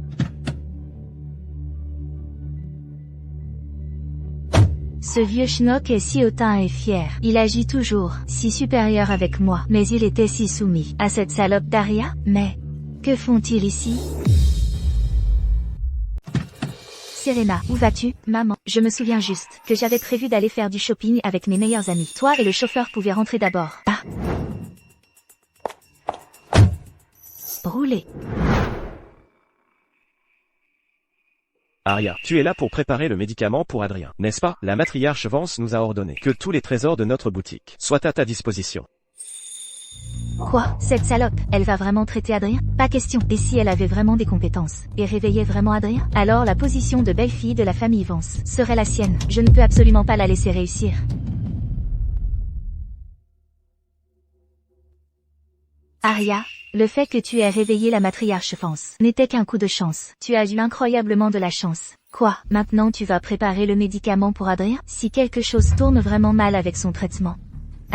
Ce vieux schnock est si hautain et fier. Il agit toujours si supérieur avec moi. Mais il était si soumis à cette salope d'Arya. Mais que font-ils ici? Serena, où vas-tu? Maman, je me souviens juste que j'avais prévu d'aller faire du shopping avec mes meilleurs amis. Toi et le chauffeur pouvaient rentrer d'abord. Ah. Roulez. Arya, tu es là pour préparer le médicament pour Adrien, n'est-ce pas? La matriarche Vance nous a ordonné que tous les trésors de notre boutique soient à ta disposition. Quoi? Cette salope, elle va vraiment traiter Adrien? Pas question. Et si elle avait vraiment des compétences, et réveillait vraiment Adrien? Alors la position de belle-fille de la famille Vance serait la sienne. Je ne peux absolument pas la laisser réussir. Arya, le fait que tu aies réveillé la matriarche Vance n'était qu'un coup de chance. Tu as eu incroyablement de la chance. Quoi? Maintenant tu vas préparer le médicament pour Adrien? Si quelque chose tourne vraiment mal avec son traitement.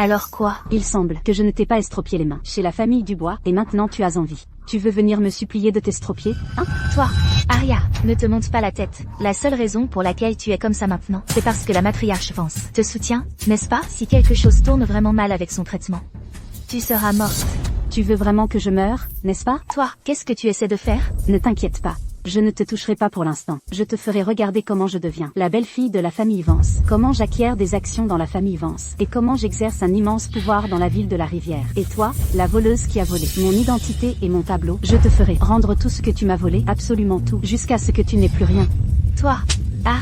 Alors quoi? Il semble que je ne t'ai pas estropié les mains chez la famille Dubois, et maintenant tu as envie. Tu veux venir me supplier de t'estropier, hein? Toi, Arya, ne te monte pas la tête. La seule raison pour laquelle tu es comme ça maintenant, c'est parce que la matriarche Vance te soutient, n'est-ce pas? Si quelque chose tourne vraiment mal avec son traitement, tu seras morte. Tu veux vraiment que je meure, n'est-ce pas? Toi, qu'est-ce que tu essaies de faire? Ne t'inquiète pas. Je ne te toucherai pas pour l'instant. Je te ferai regarder comment je deviens la belle-fille de la famille Vance. Comment j'acquiers des actions dans la famille Vance. Et comment j'exerce un immense pouvoir dans la ville de la Rivière. Et toi, la voleuse qui a volé mon identité et mon tableau, je te ferai rendre tout ce que tu m'as volé, absolument tout, jusqu'à ce que tu n'aies plus rien. Toi, ah.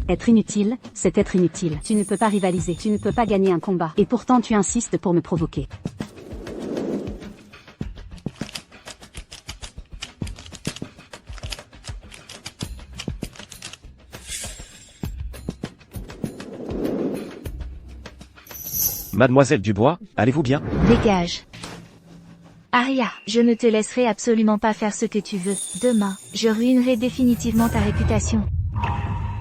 Être inutile, c'est être inutile. Tu ne peux pas rivaliser, tu ne peux pas gagner un combat. Et pourtant tu insistes pour me provoquer. Mademoiselle Dubois, allez-vous bien? Dégage. Arya, je ne te laisserai absolument pas faire ce que tu veux. Demain, je ruinerai définitivement ta réputation.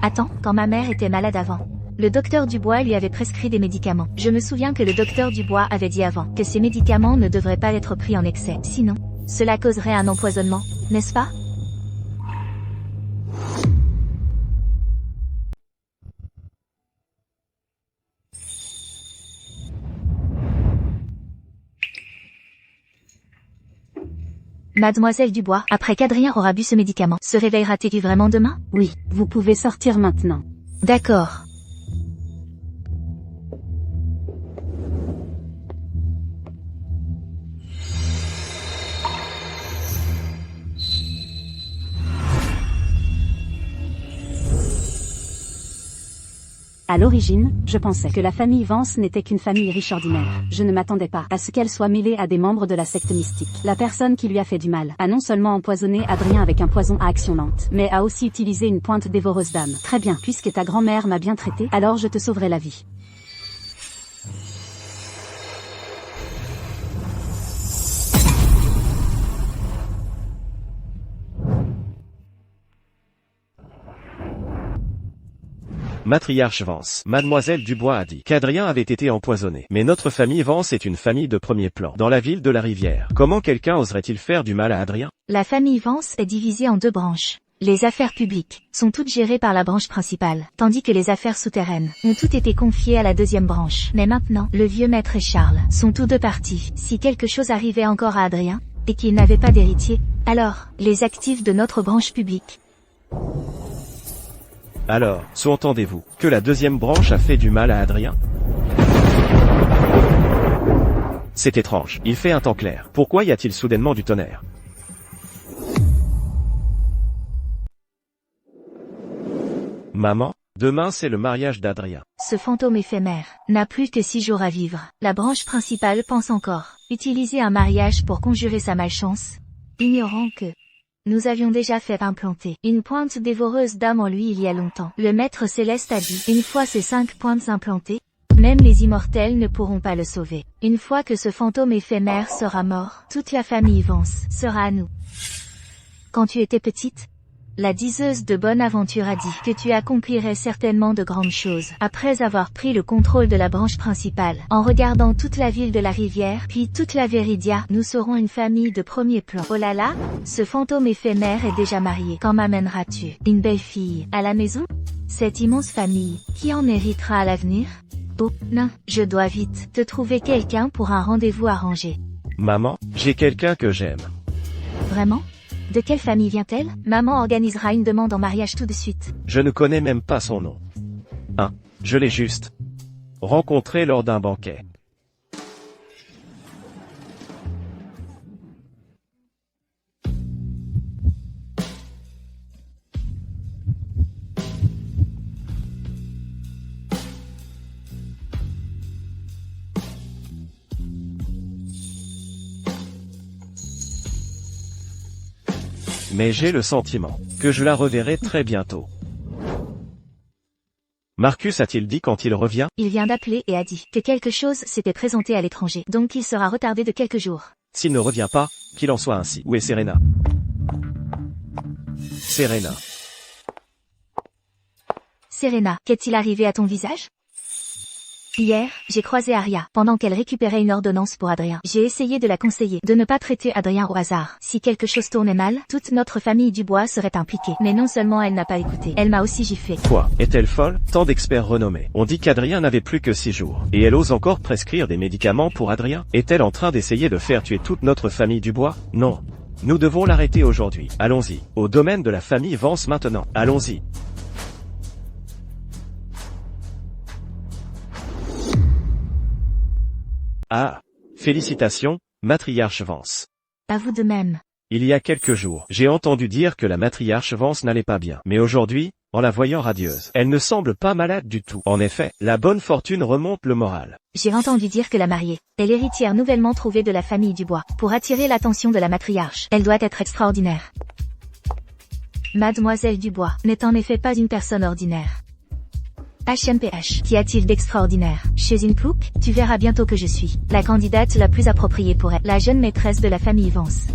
Attends, quand ma mère était malade avant, le docteur Dubois lui avait prescrit des médicaments. Je me souviens que le docteur Dubois avait dit avant que ces médicaments ne devraient pas être pris en excès. Sinon, cela causerait un empoisonnement, n'est-ce pas? Mademoiselle Dubois, après qu'Adrien aura bu ce médicament, se réveillera-t-il vraiment demain? Oui, vous pouvez sortir maintenant. D'accord. À l'origine, je pensais que la famille Vance n'était qu'une famille riche ordinaire. Je ne m'attendais pas à ce qu'elle soit mêlée à des membres de la secte mystique. La personne qui lui a fait du mal a non seulement empoisonné Adrien avec un poison à action lente, mais a aussi utilisé une pointe dévoreuse d'âme. Très bien, puisque ta grand-mère m'a bien traité, alors je te sauverai la vie. Matriarche Vance. Mademoiselle Dubois a dit qu'Adrien avait été empoisonné. Mais notre famille Vance est une famille de premier plan, dans la ville de la Rivière. Comment quelqu'un oserait-il faire du mal à Adrien? La famille Vance est divisée en deux branches. Les affaires publiques sont toutes gérées par la branche principale, tandis que les affaires souterraines ont toutes été confiées à la deuxième branche. Mais maintenant, le vieux maître et Charles sont tous deux partis. Si quelque chose arrivait encore à Adrien, et qu'il n'avait pas d'héritier, alors, les actifs de notre branche publique. Alors, sous-entendez-vous que la deuxième branche a fait du mal à Adrien? C'est étrange, il fait un temps clair. Pourquoi y a-t-il soudainement du tonnerre? Maman, demain c'est le mariage d'Adrien. Ce fantôme éphémère n'a plus que 6 jours à vivre. La branche principale pense encore utiliser un mariage pour conjurer sa malchance, ignorant que nous avions déjà fait implanter une pointe dévoreuse d'âme en lui il y a longtemps. Le maître céleste a dit, une fois ces 5 pointes implantées, même les immortels ne pourront pas le sauver. Une fois que ce fantôme éphémère sera mort, toute la famille Vance sera à nous. Quand tu étais petite, la diseuse de Bonaventure a dit que tu accomplirais certainement de grandes choses. Après avoir pris le contrôle de la branche principale, en regardant toute la ville de la Rivière, puis toute la Véridia, nous serons une famille de premier plan. Oh là là, ce fantôme éphémère est déjà marié. Quand m'amèneras-tu une belle fille à la maison? Cette immense famille, qui en héritera à l'avenir? Oh, non, je dois vite te trouver quelqu'un pour un rendez-vous arrangé. Maman, j'ai quelqu'un que j'aime. Vraiment? De quelle famille vient-elle? Maman organisera une demande en mariage tout de suite. Je ne connais même pas son nom. Je l'ai juste rencontré lors d'un banquet. Mais j'ai le sentiment que je la reverrai très bientôt. Marcus a-t-il dit quand il revient? Il vient d'appeler et a dit que quelque chose s'était présenté à l'étranger, donc il sera retardé de quelques jours. S'il ne revient pas, qu'il en soit ainsi. Où est Serena? Serena. Serena, qu'est-il arrivé à ton visage? Hier, j'ai croisé Arya, pendant qu'elle récupérait une ordonnance pour Adrien. J'ai essayé de la conseiller de ne pas traiter Adrien au hasard. Si quelque chose tournait mal, toute notre famille Dubois serait impliquée. Mais non seulement elle n'a pas écouté, elle m'a aussi giflé. Quoi? Est-elle folle? Tant d'experts renommés. On dit qu'Adrien n'avait plus que 6 jours. Et elle ose encore prescrire des médicaments pour Adrien? Est-elle en train d'essayer de faire tuer toute notre famille Dubois? Non. Nous devons l'arrêter aujourd'hui. Allons-y. Au domaine de la famille Vance maintenant. Allons-y. Ah, félicitations, matriarche Vance. À vous de même. Il y a quelques jours, j'ai entendu dire que la matriarche Vance n'allait pas bien. Mais aujourd'hui, en la voyant radieuse. Elle ne semble pas malade du tout. En effet, la bonne fortune remonte le moral. J'ai entendu dire que la mariée est l'héritière nouvellement trouvée de la famille Dubois. Pour attirer l'attention de la matriarche, elle doit être extraordinaire. Mademoiselle Dubois n'est en effet pas une personne ordinaire. HMPH, qu'y a-t-il d'extraordinaire? Chez une plouc, tu verras bientôt que je suis la candidate la plus appropriée pour elle, la jeune maîtresse de la famille Vance.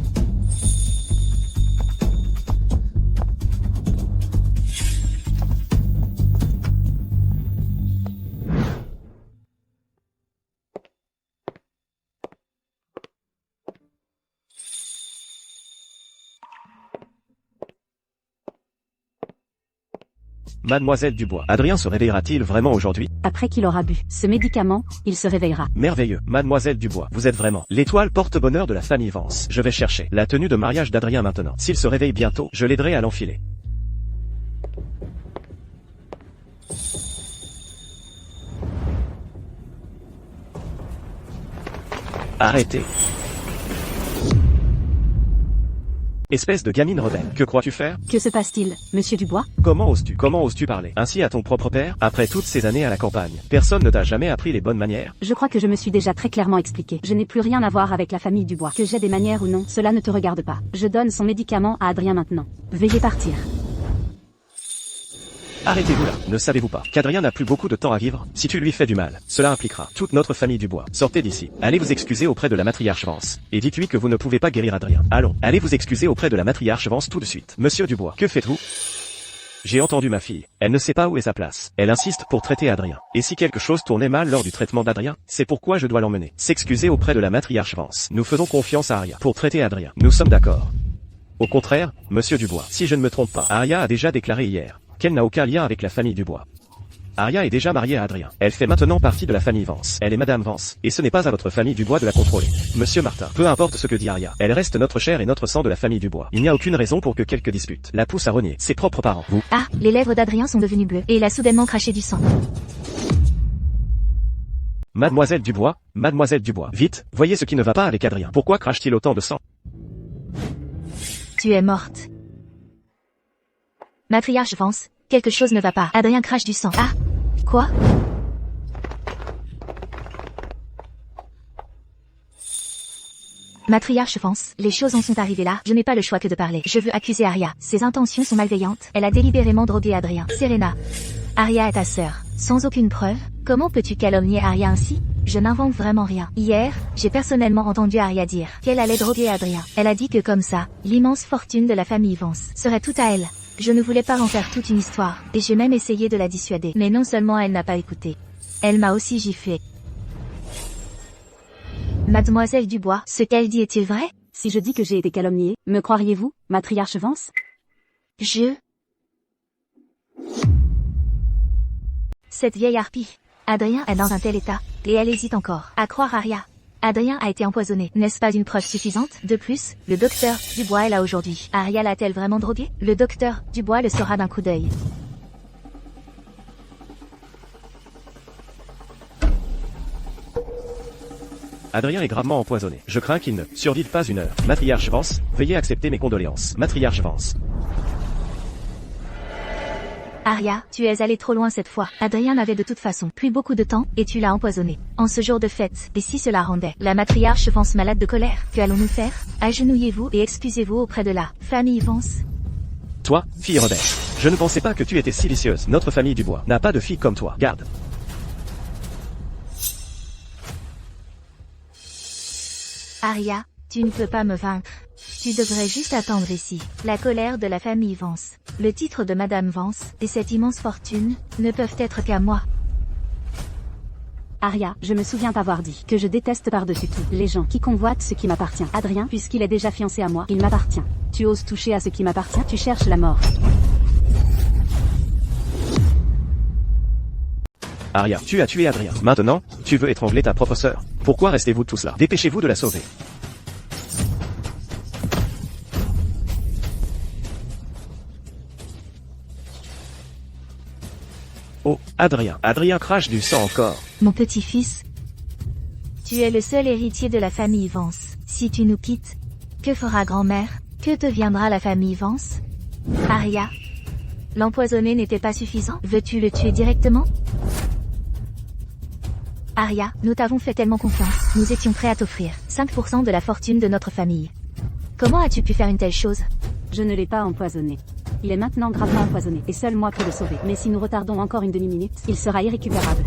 Mademoiselle Dubois, Adrien se réveillera-t-il vraiment aujourd'hui? Après qu'il aura bu ce médicament, il se réveillera. Merveilleux. Mademoiselle Dubois, vous êtes vraiment l'étoile porte-bonheur de la famille Vance. Je vais chercher la tenue de mariage d'Adrien maintenant. S'il se réveille bientôt, je l'aiderai à l'enfiler. Arrêtez. Espèce de gamine rebelle, que crois-tu faire? Que se passe-t-il, monsieur Dubois? Comment oses-tu parler ainsi à ton propre père, après toutes ces années à la campagne? Personne ne t'a jamais appris les bonnes manières? Je crois que je me suis déjà très clairement expliqué. Je n'ai plus rien à voir avec la famille Dubois. Que j'ai des manières ou non, cela ne te regarde pas. Je donne son médicament à Adrien maintenant. Veuillez partir. Arrêtez-vous là, ne savez-vous pas qu'Adrien n'a plus beaucoup de temps à vivre? Si tu lui fais du mal, cela impliquera toute notre famille Dubois. Sortez d'ici, allez vous excuser auprès de la matriarche Vance, et dites-lui que vous ne pouvez pas guérir Adrien. Allons, allez vous excuser auprès de la matriarche Vance tout de suite. Monsieur Dubois, que faites-vous? J'ai entendu ma fille, elle ne sait pas où est sa place. Elle insiste pour traiter Adrien. Et si quelque chose tournait mal lors du traitement d'Adrien, c'est pourquoi je dois l'emmener. S'excuser auprès de la matriarche Vance. Nous faisons confiance à Aria pour traiter Adrien. Nous sommes d'accord. Au contraire, monsieur Dubois, si je ne me trompe pas, Aria a déjà déclaré hier qu'elle n'a aucun lien avec la famille Dubois. Aria est déjà mariée à Adrien. Elle fait maintenant partie de la famille Vance. Elle est Madame Vance, et ce n'est pas à votre famille Dubois de la contrôler. Monsieur Martin, peu importe ce que dit Aria, elle reste notre chair et notre sang de la famille Dubois. Il n'y a aucune raison pour que quelques disputes la poussent à renier ses propres parents. Vous. Ah, les lèvres d'Adrien sont devenues bleues, et il a soudainement craché du sang. Mademoiselle Dubois, vite, voyez ce qui ne va pas avec Adrien. Pourquoi crache-t-il autant de sang? Tu es morte. Matriarche Vance, quelque chose ne va pas. Adrien crache du sang. Ah, quoi? Matriarche Vance, les choses en sont arrivées là, je n'ai pas le choix que de parler. Je veux accuser Aria. Ses intentions sont malveillantes. Elle a délibérément drogué Adrien. Serena, Aria est ta sœur. Sans aucune preuve, comment peux-tu calomnier Aria ainsi? Je n'invente vraiment rien. Hier, j'ai personnellement entendu Aria dire qu'elle allait droguer Adrien. Elle a dit que comme ça, l'immense fortune de la famille Vance serait toute à elle. Je ne voulais pas en faire toute une histoire, et j'ai même essayé de la dissuader. Mais non seulement elle n'a pas écouté, elle m'a aussi giflé. Mademoiselle Dubois, ce qu'elle dit est-il vrai? Si je dis que j'ai été calomniée, me croiriez-vous, matriarche Vance? Cette vieille harpie. Adrien est dans un tel état, et elle hésite encore à croire Aria. Adrien a été empoisonné. N'est-ce pas une preuve suffisante? De plus, le docteur Dubois est là aujourd'hui. Aria l'a-t-elle vraiment drogué? Le docteur Dubois le saura d'un coup d'œil. Adrien est gravement empoisonné. Je crains qu'il ne survive pas une heure. Matriarche Vance, veuillez accepter mes condoléances. Matriarche Vance. Aria, tu es allée trop loin cette fois. Adrien n'avait de toute façon plus beaucoup de temps, et tu l'as empoisonné. En ce jour de fête, et si cela rendait la matriarche Vance malade de colère, que allons-nous faire? Agenouillez-vous et excusez-vous auprès de la famille Vance. Toi, fille rebelle, je ne pensais pas que tu étais si vicieuse. Notre famille Dubois n'a pas de fille comme toi. Garde. Aria, tu ne peux pas me vaincre. Tu devrais juste attendre ici. La colère de la famille Vance, le titre de Madame Vance, et cette immense fortune, ne peuvent être qu'à moi. Aria, je me souviens t'avoir dit que je déteste par-dessus tout les gens qui convoitent ce qui m'appartient. Adrien, puisqu'il est déjà fiancé à moi, il m'appartient. Tu oses toucher à ce qui m'appartient, tu cherches la mort. Aria, tu as tué Adrien. Maintenant, tu veux étrangler ta propre sœur. Pourquoi restez-vous tous là? Dépêchez-vous de la sauver. Oh, Adrien. Adrien crache du sang encore. Mon petit-fils, tu es le seul héritier de la famille Vance. Si tu nous quittes, que fera grand-mère? Que deviendra la famille Vance? Aria, L'empoisonner n'était pas suffisant. Veux-tu le tuer directement? Arya, nous t'avons fait tellement confiance. Nous étions prêts à t'offrir 5% de la fortune de notre famille. Comment as-tu pu faire une telle chose? Je ne l'ai pas empoisonné. Il est maintenant gravement empoisonné, et seul moi peux le sauver. Mais si nous retardons encore une demi-minute, il sera irrécupérable.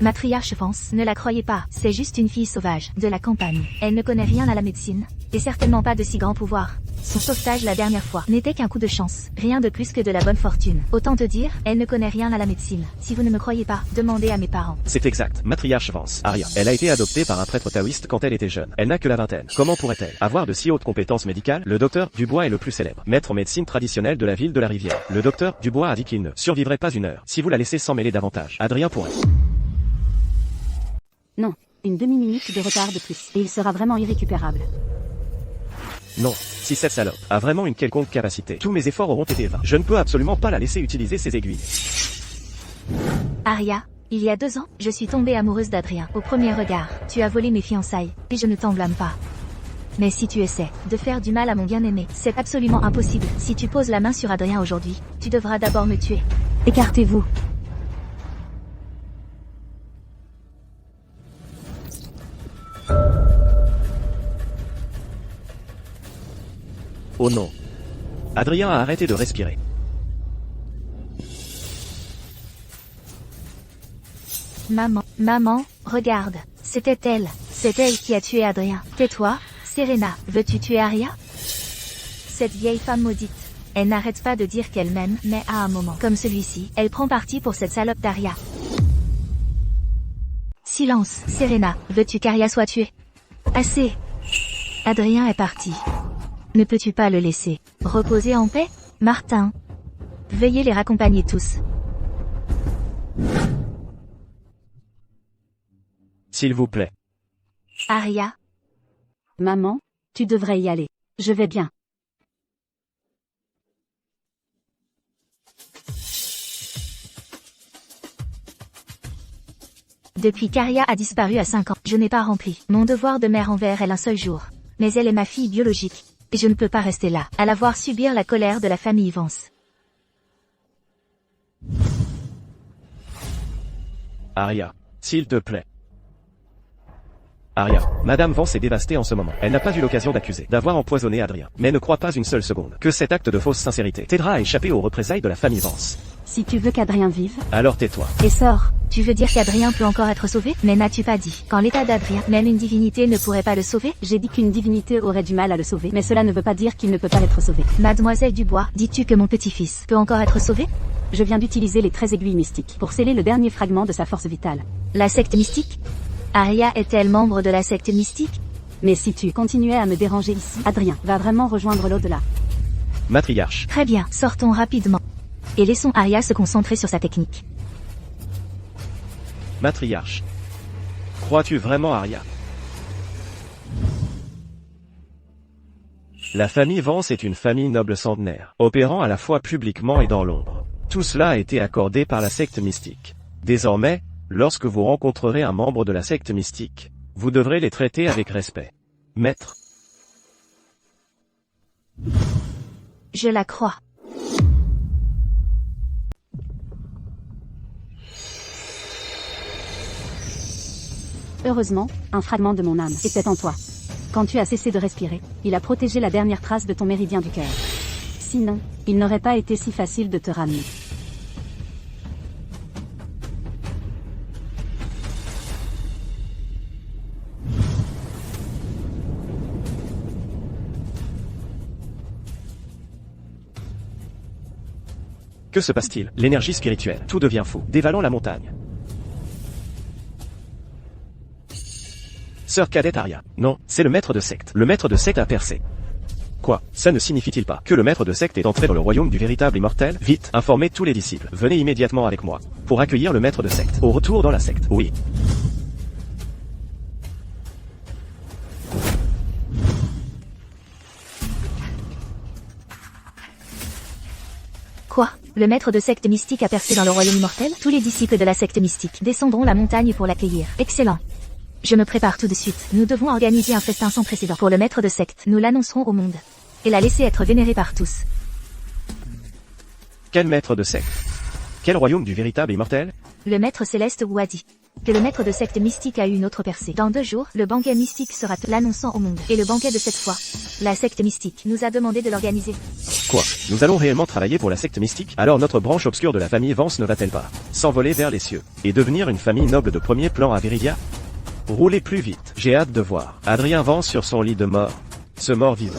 Matriarche Vance, ne la croyez pas, c'est juste une fille sauvage, de la campagne. Elle ne connaît rien à la médecine, et certainement pas de si grands pouvoirs. Son sauvetage la dernière fois n'était qu'un coup de chance, rien de plus que de la bonne fortune. Autant te dire, elle ne connaît rien à la médecine. Si vous ne me croyez pas, demandez à mes parents. C'est exact, matriarche Vance. Arya. Elle a été adoptée par un prêtre taoïste quand elle était jeune. Elle n'a que la vingtaine. Comment pourrait-elle avoir de si hautes compétences médicales? Le docteur Dubois est le plus célèbre. Maître en médecine traditionnelle de la ville de la Rivière. Le docteur Dubois a dit qu'il ne survivrait pas une heure. Si vous la laissez s'en mêler davantage, Adrien pourrait. Non, une demi-minute de retard de plus, et il sera vraiment irrécupérable. Non, si cette salope a vraiment une quelconque capacité, tous mes efforts auront été vains. Je ne peux absolument pas la laisser utiliser ses aiguilles. Arya, il y a 2 ans, je suis tombée amoureuse d'Adrien. Au premier regard, tu as volé mes fiançailles, et je ne t'en blâme pas. Mais si tu essaies de faire du mal à mon bien-aimé, c'est absolument impossible. Si tu poses la main sur Adrien aujourd'hui, tu devras d'abord me tuer. Écartez-vous. Oh non. Adrien a arrêté de respirer. Maman, regarde, c'était elle. C'est elle qui a tué Adrien. Tais-toi, Serena, veux-tu tuer Arya? Cette vieille femme maudite. Elle n'arrête pas de dire qu'elle m'aime, mais à un moment comme celui-ci, elle prend parti pour cette salope d'Arya. Silence, Serena, veux-tu qu'Arya soit tuée? Assez. Adrien est parti. Ne peux-tu pas le laisser reposer en paix? Martin. Veuillez les raccompagner tous. S'il vous plaît. Arya. Maman, tu devrais y aller. Je vais bien. Depuis qu'Arya a disparu à 5 ans, je n'ai pas rempli mon devoir de mère envers elle un seul jour. Mais elle est ma fille biologique. Et je ne peux pas rester là, à la voir subir la colère de la famille Vance. Arya, s'il te plaît. Arya, Madame Vance est dévastée en ce moment. Elle n'a pas eu l'occasion d'accuser, d'avoir empoisonné Adrien. Mais ne crois pas une seule seconde que cet acte de fausse sincérité t'aidera à échapper aux représailles de la famille Vance. Si tu veux qu'Adrien vive, alors tais-toi. et sors. Tu veux dire qu'Adrien peut encore être sauvé? Mais n'as-tu pas dit qu'en l'état d'Adrien, même une divinité ne pourrait pas le sauver? J'ai dit qu'une divinité aurait du mal à le sauver, mais cela ne veut pas dire qu'il ne peut pas être sauvé. Mademoiselle Dubois, dis-tu que mon petit-fils peut encore être sauvé? Je viens d'utiliser les 13 aiguilles mystiques pour sceller le dernier fragment de sa force vitale. La secte mystique? Arya est-elle membre de la secte mystique? Mais si tu continuais à me déranger ici, Adrien va vraiment rejoindre l'au-delà. Matriarche. Très bien, sortons rapidement. Et laissons Arya se concentrer sur sa technique. Matriarche. Crois-tu vraiment Arya? La famille Vance est une famille noble centenaire, opérant à la fois publiquement et dans l'ombre. Tout cela a été accordé par la secte mystique. Désormais, lorsque vous rencontrerez un membre de la secte mystique, vous devrez les traiter avec respect. Maître. Je la crois. Heureusement, un fragment de mon âme était en toi. Quand tu as cessé de respirer, il a protégé la dernière trace de ton méridien du cœur. Sinon, il n'aurait pas été si facile de te ramener. Que se passe-t-il? L'énergie spirituelle. Tout devient fou, dévalant la montagne. Sœur cadette Arya. Non, c'est le maître de secte. Le maître de secte a percé. Quoi? Ça ne signifie-t-il pas que le maître de secte est entré dans le royaume du véritable immortel? Vite, informez tous les disciples. Venez immédiatement avec moi pour accueillir le maître de secte. Au retour dans la secte. Oui. Quoi? Le maître de secte mystique a percé dans le royaume immortel? Tous les disciples de la secte mystique descendront la montagne pour l'accueillir. Excellent. Je me prépare tout de suite. Nous devons organiser un festin sans précédent pour le maître de secte. Nous l'annoncerons au monde. Et la laisser être vénérée par tous. Quel maître de secte? Quel royaume du véritable immortel? Le maître céleste vous a dit que le maître de secte mystique a eu une autre percée. Dans 2 jours, le banquet mystique sera l'annonçant au monde. Et le banquet de cette fois, la secte mystique nous a demandé de l'organiser. Quoi? Nous allons réellement travailler pour la secte mystique? Alors notre branche obscure de la famille Vance ne va-t-elle pas s'envoler vers les cieux et devenir une famille noble de premier plan à Viridia? Roulez plus vite, j'ai hâte de voir Adrien Vance sur son lit de mort, ce mort vivant.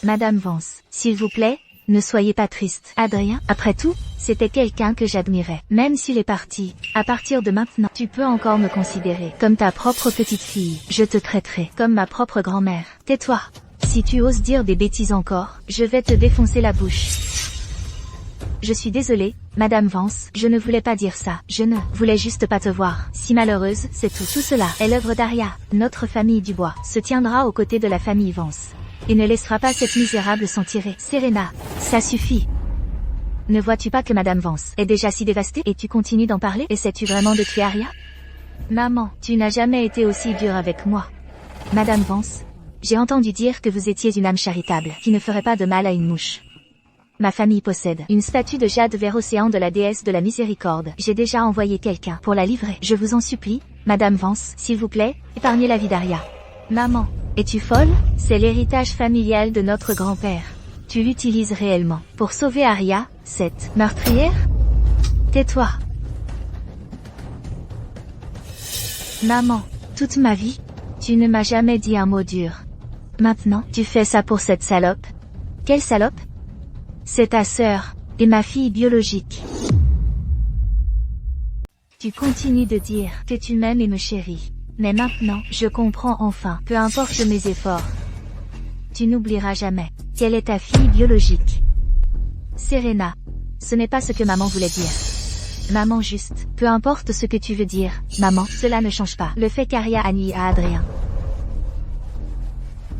Madame Vance, s'il vous plaît, ne soyez pas triste. Adrien, après tout, c'était quelqu'un que j'admirais. Même s'il est parti, à partir de maintenant, tu peux encore me considérer comme ta propre petite fille. Je te traiterai comme ma propre grand-mère. Tais-toi. Si tu oses dire des bêtises encore, je vais te défoncer la bouche. Je suis désolée, Madame Vance, je ne voulais pas dire ça. Je ne voulais juste pas te voir. Si malheureuse, c'est tout. Tout cela est l'œuvre d'Aria. Notre famille du bois se tiendra aux côtés de la famille Vance et ne laissera pas cette misérable s'en tirer. Serena, ça suffit. Ne vois-tu pas que Madame Vance est déjà si dévastée et tu continues d'en parler? Essaies-tu vraiment de tuer Aria? Maman, tu n'as jamais été aussi dure avec moi. Madame Vance, j'ai entendu dire que vous étiez une âme charitable qui ne ferait pas de mal à une mouche. Ma famille possède une statue de jade vers océan de la déesse de la miséricorde. J'ai déjà envoyé quelqu'un pour la livrer. Je vous en supplie, Madame Vance, s'il vous plaît, épargnez la vie d'Aria. Maman, es-tu folle? C'est l'héritage familial de notre grand-père. Tu l'utilises réellement pour sauver Aria, cette meurtrière? Tais-toi. Maman, toute ma vie, tu ne m'as jamais dit un mot dur. Maintenant, tu fais ça pour cette salope? Quelle salope? C'est ta sœur, et ma fille biologique. Tu continues de dire que tu m'aimes et me chéris. Mais maintenant, je comprends enfin, peu importe mes efforts, tu n'oublieras jamais qu'elle est ta fille biologique. Serena, ce n'est pas ce que maman voulait dire. Maman juste, peu importe ce que tu veux dire, maman, cela ne change pas le fait qu'Aria a nui à Adrien.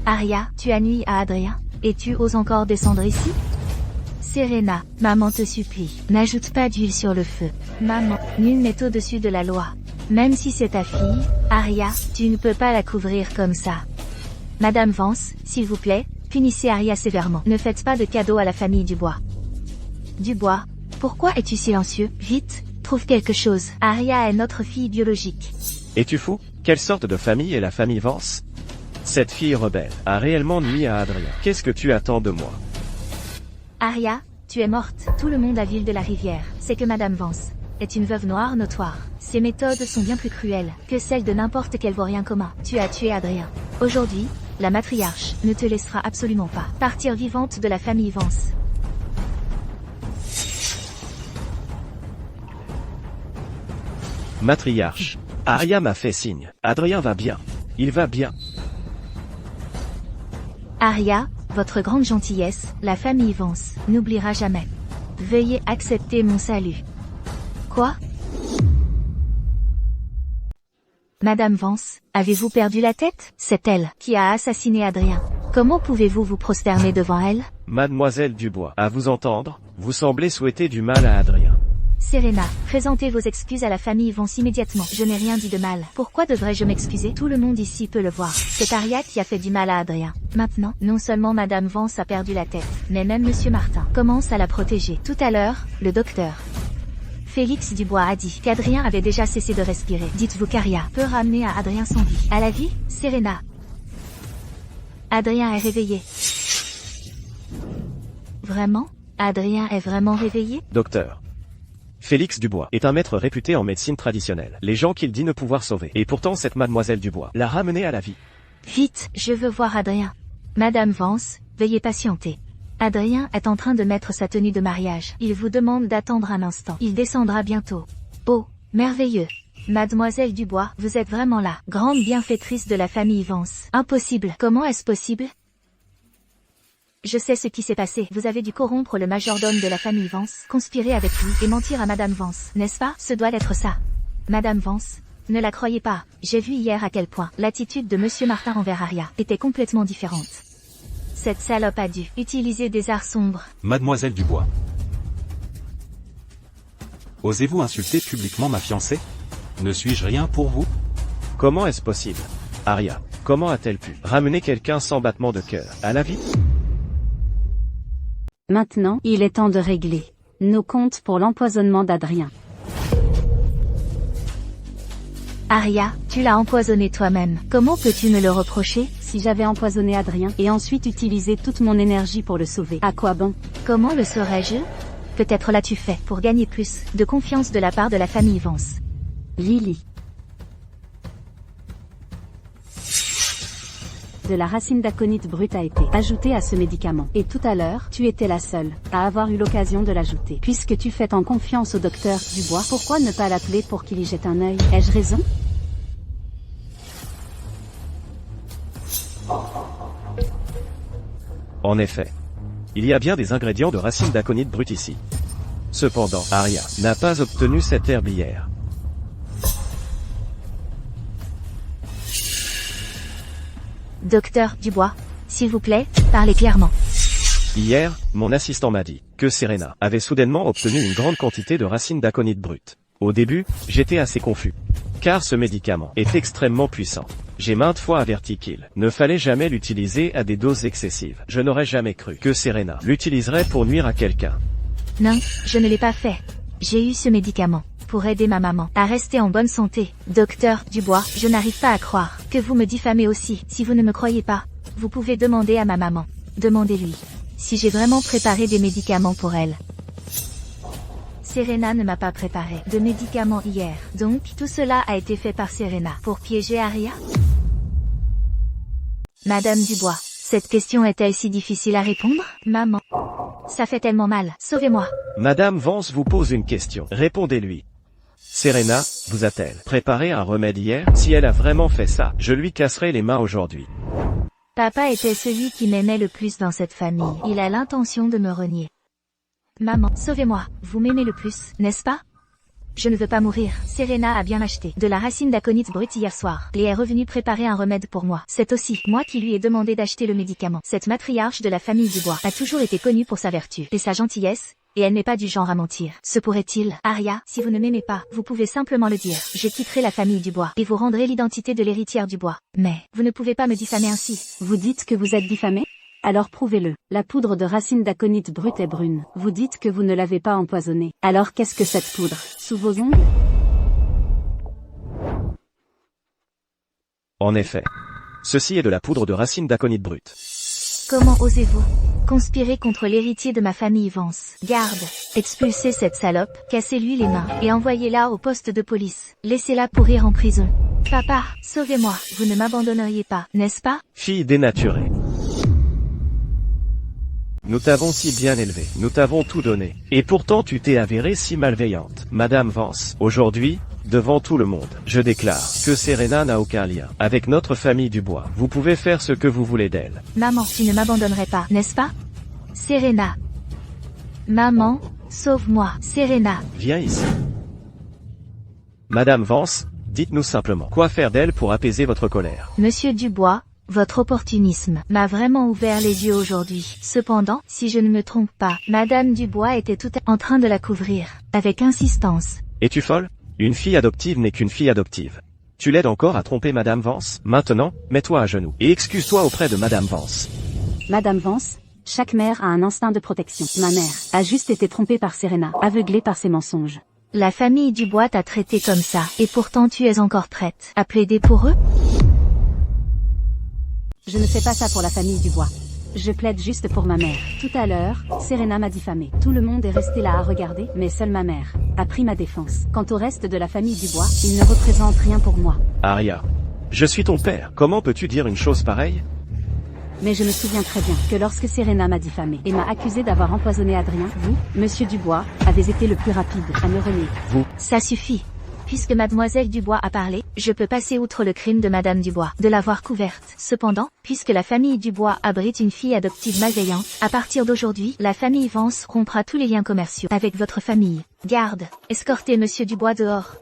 Aria, tu as nui à Adrien, et tu oses encore descendre ici? Serena, maman te supplie, n'ajoute pas d'huile sur le feu. Maman, nul n'est au-dessus de la loi. Même si c'est ta fille, Aria, tu ne peux pas la couvrir comme ça. Madame Vance, s'il vous plaît, punissez Aria sévèrement. Ne faites pas de cadeaux à la famille Dubois. Dubois, pourquoi es-tu silencieux? Vite, trouve quelque chose. Aria est notre fille biologique. Es-tu fou? Quelle sorte de famille est la famille Vance? Cette fille rebelle a réellement nui à Adrien. Qu'est-ce que tu attends de moi? Aria, tu es morte. Tout le monde à Ville de la Rivière sait que Madame Vance est une veuve noire notoire. Ses méthodes sont bien plus cruelles que celles de n'importe quel vaurien commun. Tu as tué Adrien. Aujourd'hui, la matriarche ne te laissera absolument pas partir vivante de la famille Vance. Matriarche. Aria m'a fait signe. Adrien va bien. Il va bien. Aria, votre grande gentillesse, la famille Vance n'oubliera jamais. Veuillez accepter mon salut. Quoi? Madame Vance, avez-vous perdu la tête? C'est elle qui a assassiné Adrien. Comment pouvez-vous vous prosterner devant elle? Mademoiselle Dubois, à vous entendre, vous semblez souhaiter du mal à Adrien. Serena, présentez vos excuses à la famille Vance immédiatement. Je n'ai rien dit de mal. Pourquoi devrais-je m'excuser? Tout le monde ici peut le voir. C'est Aria qui a fait du mal à Adrien. Maintenant, non seulement Madame Vance a perdu la tête, mais même Monsieur Martin commence à la protéger. Tout à l'heure, le docteur Félix Dubois a dit qu'Adrien avait déjà cessé de respirer. Dites-vous qu'Aria peut ramener à Adrien son vie. À la vie, Serena. Adrien est réveillé. Vraiment? Adrien est vraiment réveillé? Docteur Félix Dubois est un maître réputé en médecine traditionnelle. Les gens qu'il dit ne pouvoir sauver. Et pourtant cette mademoiselle Dubois l'a ramené à la vie. Vite, je veux voir Adrien. Madame Vance, veuillez patienter. Adrien est en train de mettre sa tenue de mariage. Il vous demande d'attendre un instant. Il descendra bientôt. Oh, merveilleux. Mademoiselle Dubois, vous êtes vraiment là. Grande bienfaitrice de la famille Vance. Impossible. Comment est-ce possible? Je sais ce qui s'est passé. Vous avez dû corrompre le majordome de la famille Vance, conspirer avec lui et mentir à Madame Vance. N'est-ce pas? Ce doit être ça. Madame Vance, ne la croyez pas. J'ai vu hier à quel point l'attitude de Monsieur Martin envers Aria était complètement différente. Cette salope a dû utiliser des arts sombres. Mademoiselle Dubois. Osez-vous insulter publiquement ma fiancée? Ne suis-je rien pour vous? Comment est-ce possible? Arya, comment a-t-elle pu ramener quelqu'un sans battement de cœur à la vie? Maintenant, il est temps de régler nos comptes pour l'empoisonnement d'Adrien. Arya, tu l'as empoisonné toi-même. Comment peux-tu me le reprocher? Si j'avais empoisonné Adrien, et ensuite utilisé toute mon énergie pour le sauver, à quoi bon? Comment le saurais-je? Peut-être l'as-tu fait pour gagner plus de confiance de la part de la famille Vance. Lily. De la racine d'aconite brute a été ajoutée à ce médicament. Et tout à l'heure, tu étais la seule à avoir eu l'occasion de l'ajouter. Puisque tu fais en confiance au docteur Dubois, pourquoi ne pas l'appeler pour qu'il y jette un œil? Ai-je raison? En effet. Il y a bien des ingrédients de racine d'aconite brute ici. Cependant, Arya n'a pas obtenu cette herbe hier. Docteur Dubois, s'il vous plaît, parlez clairement. Hier, mon assistant m'a dit que Serena avait soudainement obtenu une grande quantité de racine d'aconite brute. Au début, j'étais assez confus. Car ce médicament est extrêmement puissant. J'ai maintes fois averti qu'il ne fallait jamais l'utiliser à des doses excessives. Je n'aurais jamais cru que Serena l'utiliserait pour nuire à quelqu'un. Non, je ne l'ai pas fait. J'ai eu ce médicament pour aider ma maman à rester en bonne santé. Docteur Dubois, je n'arrive pas à croire que vous me diffamez aussi. Si vous ne me croyez pas, vous pouvez demander à ma maman. Demandez-lui si j'ai vraiment préparé des médicaments pour elle. Serena ne m'a pas préparé de médicaments hier. Donc, tout cela a été fait par Serena pour piéger Arya? Madame Dubois, cette question est-elle si difficile à répondre? Maman, ça fait tellement mal. Sauvez-moi. Madame Vance vous pose une question. Répondez-lui. Serena, vous a-t-elle préparé un remède hier? Si elle a vraiment fait ça, je lui casserai les mains aujourd'hui. Papa était celui qui m'aimait le plus dans cette famille. Il a l'intention de me renier. Maman, sauvez-moi. Vous m'aimez le plus, n'est-ce pas? Je ne veux pas mourir. Serena a bien acheté de la racine d'aconite brute hier soir et est revenue préparer un remède pour moi. C'est aussi moi qui lui ai demandé d'acheter le médicament. Cette matriarche de la famille Dubois a toujours été connue pour sa vertu et sa gentillesse, et elle n'est pas du genre à mentir. Se pourrait-il? Arya, si vous ne m'aimez pas, vous pouvez simplement le dire. Je quitterai la famille Dubois et vous rendrez l'identité de l'héritière Dubois. Mais, vous ne pouvez pas me diffamer ainsi. Vous dites que vous êtes diffamé? Alors prouvez-le. La poudre de racine d'aconite brute est brune. Vous dites que vous ne l'avez pas empoisonnée. Alors qu'est-ce que cette poudre? Sous vos ongles? En effet. Ceci est de la poudre de racine d'aconite brute. Comment osez-vous conspirer contre l'héritier de ma famille Vance? Garde, expulsez cette salope, cassez-lui les mains, et envoyez-la au poste de police. Laissez-la pourrir en prison. Papa, sauvez-moi, vous ne m'abandonneriez pas, n'est-ce pas? Fille dénaturée. Nous t'avons si bien élevé, nous t'avons tout donné. Et pourtant tu t'es avérée si malveillante. Madame Vance, aujourd'hui, devant tout le monde, je déclare que Serena n'a aucun lien avec notre famille Dubois. Vous pouvez faire ce que vous voulez d'elle. Maman, tu ne m'abandonnerais pas, n'est-ce pas? Serena. Maman, sauve-moi. Serena. Viens ici. Madame Vance, dites-nous simplement quoi faire d'elle pour apaiser votre colère. Monsieur Dubois, votre opportunisme m'a vraiment ouvert les yeux aujourd'hui. Cependant, si je ne me trompe pas, Madame Dubois était tout en train de la couvrir, avec insistance. Es-tu folle? Une fille adoptive n'est qu'une fille adoptive. Tu l'aides encore à tromper Madame Vance? Maintenant, mets-toi à genoux, et excuse-toi auprès de Madame Vance. Madame Vance, chaque mère a un instinct de protection. Ma mère a juste été trompée par Serena, aveuglée par ses mensonges. La famille Dubois t'a traité comme ça, et pourtant tu es encore prête à plaider pour eux? Je ne fais pas ça pour la famille Dubois. Je plaide juste pour ma mère. Tout à l'heure, Serena m'a diffamé. Tout le monde est resté là à regarder, mais seule ma mère a pris ma défense. Quant au reste de la famille Dubois, ils ne représentent rien pour moi. Arya, je suis ton père. Comment peux-tu dire une chose pareille? Mais je me souviens très bien que lorsque Serena m'a diffamé et m'a accusé d'avoir empoisonné Adrien, vous, Monsieur Dubois, avez été le plus rapide à me renier. Vous. Ça suffit. Puisque Mademoiselle Dubois a parlé, je peux passer outre le crime de Madame Dubois, de l'avoir couverte. Cependant, puisque la famille Dubois abrite une fille adoptive malveillante, à partir d'aujourd'hui, la famille Vance rompra tous les liens commerciaux avec votre famille. Garde, escortez Monsieur Dubois dehors.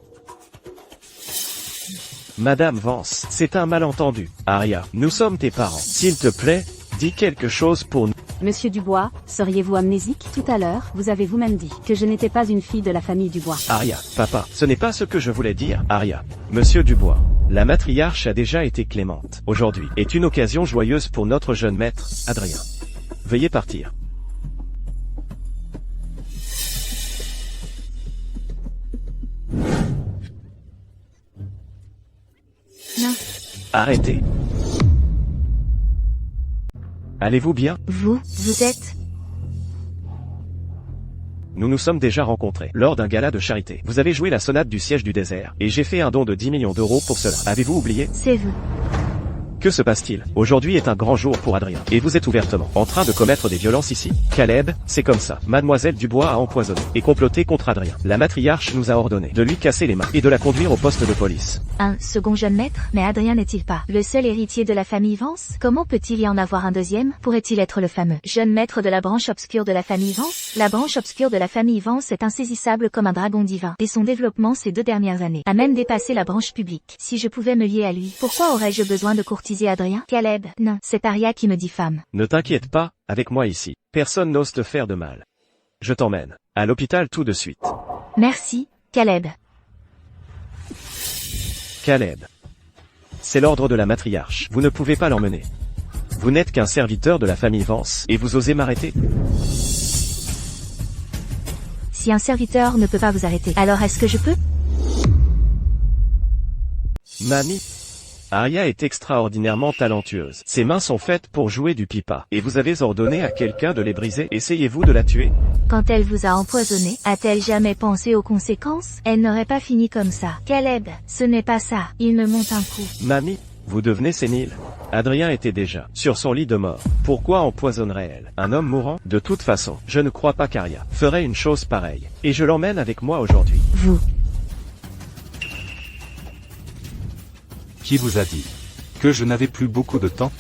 Madame Vance, c'est un malentendu. Arya, nous sommes tes parents. S'il te plaît, dis quelque chose pour nous. Monsieur Dubois, seriez-vous amnésique? Tout à l'heure, vous avez vous-même dit que je n'étais pas une fille de la famille Dubois. Aria, papa, ce n'est pas ce que je voulais dire, Aria. Monsieur Dubois, la matriarche a déjà été clémente. Aujourd'hui est une occasion joyeuse pour notre jeune maître, Adrien. Veuillez partir. Non. Arrêtez. Allez-vous bien? Vous êtes... Nous nous sommes déjà rencontrés lors d'un gala de charité. Vous avez joué la sonate du siège du désert, et j'ai fait un don de 10 millions d'euros pour cela. Avez-vous oublié? C'est vous. Que se passe-t-il? Aujourd'hui est un grand jour pour Adrien, et vous êtes ouvertement en train de commettre des violences ici. Caleb, c'est comme ça. Mademoiselle Dubois a empoisonné et comploté contre Adrien. La matriarche nous a ordonné de lui casser les mains et de la conduire au poste de police. Un second jeune maître? Mais Adrien n'est-il pas le seul héritier de la famille Vance? Comment peut-il y en avoir un deuxième? Pourrait-il être le fameux jeune maître de la branche obscure de la famille Vance? La branche obscure de la famille Vance est insaisissable comme un dragon divin, et son développement ces 2 dernières années a même dépassé la branche publique. Si je pouvais me lier à lui, pourquoi aurais-je besoin de courtiser Adrien? Caleb, non, c'est Aria qui me dit femme. Ne t'inquiète pas, avec moi ici. Personne n'ose te faire de mal. Je t'emmène à l'hôpital tout de suite. Merci, Caleb. Caleb. C'est l'ordre de la matriarche. Vous ne pouvez pas l'emmener. Vous n'êtes qu'un serviteur de la famille Vance, et vous osez m'arrêter? Si un serviteur ne peut pas vous arrêter, alors est-ce que je peux? Mamie. Aria est extraordinairement talentueuse. Ses mains sont faites pour jouer du pipa. Et vous avez ordonné à quelqu'un de les briser. Essayez-vous de la tuer? Quand elle vous a empoisonné, a-t-elle jamais pensé aux conséquences? Elle n'aurait pas fini comme ça. Caleb, ce n'est pas ça. Il me monte un coup. Mamie, vous devenez sénile. Adrien était déjà sur son lit de mort. Pourquoi empoisonnerait-elle un homme mourant? De toute façon, je ne crois pas qu'Aria ferait une chose pareille. Et je l'emmène avec moi aujourd'hui. Vous. Qui vous a dit que je n'avais plus beaucoup de temps?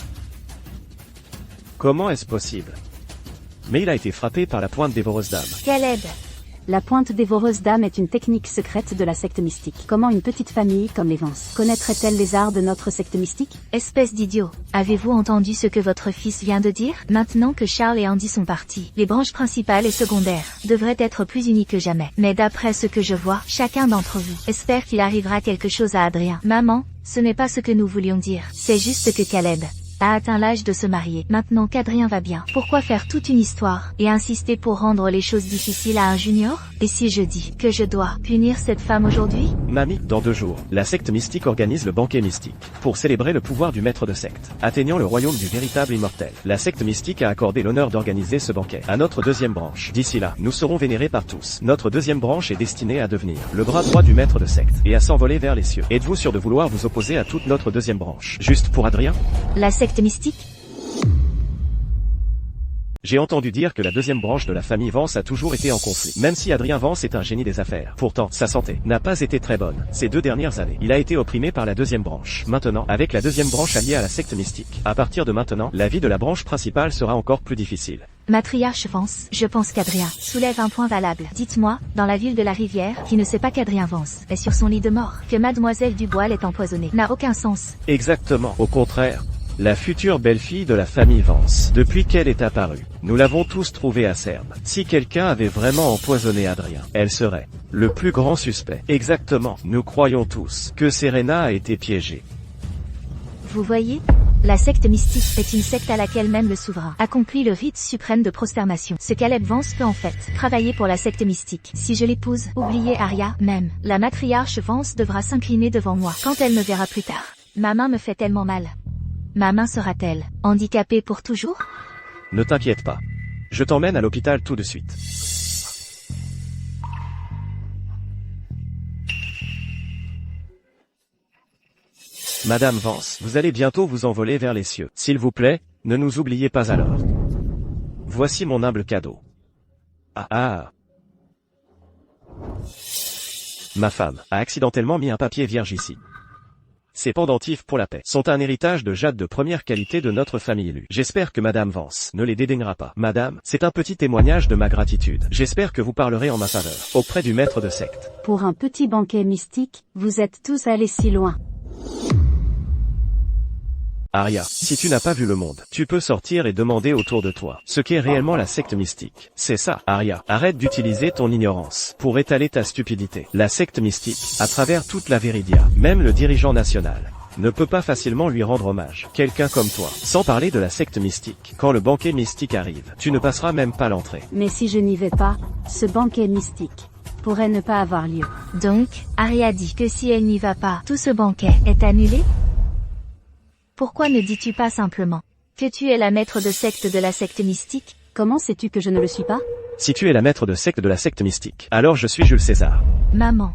Comment est-ce possible? Mais il a été frappé par la pointe dévoreuse d'âme. Caleb. La pointe dévoreuse d'âme est une technique secrète de la secte mystique. Comment une petite famille comme les Vance connaîtrait-elle les arts de notre secte mystique? Espèce d'idiot. Avez-vous entendu ce que votre fils vient de dire? Maintenant que Charles et Andy sont partis, les branches principales et secondaires devraient être plus unies que jamais. Mais d'après ce que je vois, chacun d'entre vous espère qu'il arrivera quelque chose à Adrien. Maman, ce n'est pas ce que nous voulions dire. C'est juste que Caleb a atteint l'âge de se marier. Maintenant qu'Adrien va bien, pourquoi faire toute une histoire et insister pour rendre les choses difficiles à un junior? Et si je dis que je dois punir cette femme aujourd'hui? Mamie, dans 2 jours, la secte mystique organise le banquet mystique pour célébrer le pouvoir du maître de secte, atteignant le royaume du véritable immortel. La secte mystique a accordé l'honneur d'organiser ce banquet à notre 2e branche. D'ici là, nous serons vénérés par tous. Notre 2e branche est destinée à devenir le bras droit du maître de secte et à s'envoler vers les cieux. Êtes-vous sûr de vouloir vous opposer à toute notre 2e branche, juste pour Adrien? La secte mystique? J'ai entendu dire que la 2e branche de la famille Vance a toujours été en conflit, même si Adrien Vance est un génie des affaires. Pourtant, sa santé n'a pas été très bonne ces 2 dernières années. Il a été opprimé par la 2e branche. Maintenant, avec la 2e branche alliée à la secte mystique, à partir de maintenant, la vie de la branche principale sera encore plus difficile. Matriarche Vance, je pense qu'Adrien soulève un point valable. Dites-moi, dans la ville de la rivière, qui ne sait pas qu'Adrien Vance est sur son lit de mort, que Mademoiselle Dubois l'est empoisonnée, n'a aucun sens. Exactement. Au contraire. La future belle-fille de la famille Vance, depuis qu'elle est apparue, nous l'avons tous trouvée acerbe. Si quelqu'un avait vraiment empoisonné Adrien, elle serait le plus grand suspect. Exactement. Nous croyons tous que Serena a été piégée. Vous voyez? La secte mystique est une secte à laquelle même le souverain accomplit le rite suprême de prosternation. Ce Caleb Vance peut en fait travailler pour la secte mystique. Si je l'épouse, oubliez Aria, même la matriarche Vance devra s'incliner devant moi quand elle me verra plus tard. Ma main me fait tellement mal. Ma main sera-t-elle handicapée pour toujours? Ne t'inquiète pas. Je t'emmène à l'hôpital tout de suite. Madame Vance, vous allez bientôt vous envoler vers les cieux. S'il vous plaît, ne nous oubliez pas alors. Voici mon humble cadeau. Ah. Ma femme a accidentellement mis un papier vierge ici. Ces pendentifs pour la paix sont un héritage de jade de première qualité de notre famille élue. J'espère que Madame Vance ne les dédaignera pas. Madame, c'est un petit témoignage de ma gratitude. J'espère que vous parlerez en ma faveur, auprès du maître de secte. Pour un petit banquet mystique, vous êtes tous allés si loin. Arya, si tu n'as pas vu le monde, tu peux sortir et demander autour de toi ce qu'est réellement la secte mystique. C'est ça, Arya. Arrête d'utiliser ton ignorance pour étaler ta stupidité. La secte mystique, à travers toute la Viridia, même le dirigeant national, ne peut pas facilement lui rendre hommage. Quelqu'un comme toi. Sans parler de la secte mystique. Quand le banquet mystique arrive, tu ne passeras même pas l'entrée. Mais si je n'y vais pas, ce banquet mystique pourrait ne pas avoir lieu. Donc, Arya dit que si elle n'y va pas, tout ce banquet est annulé? Pourquoi ne dis-tu pas simplement que tu es la maître de secte de la secte mystique? Comment sais-tu que je ne le suis pas? Si tu es la maître de secte de la secte mystique, alors je suis Jules César. Maman.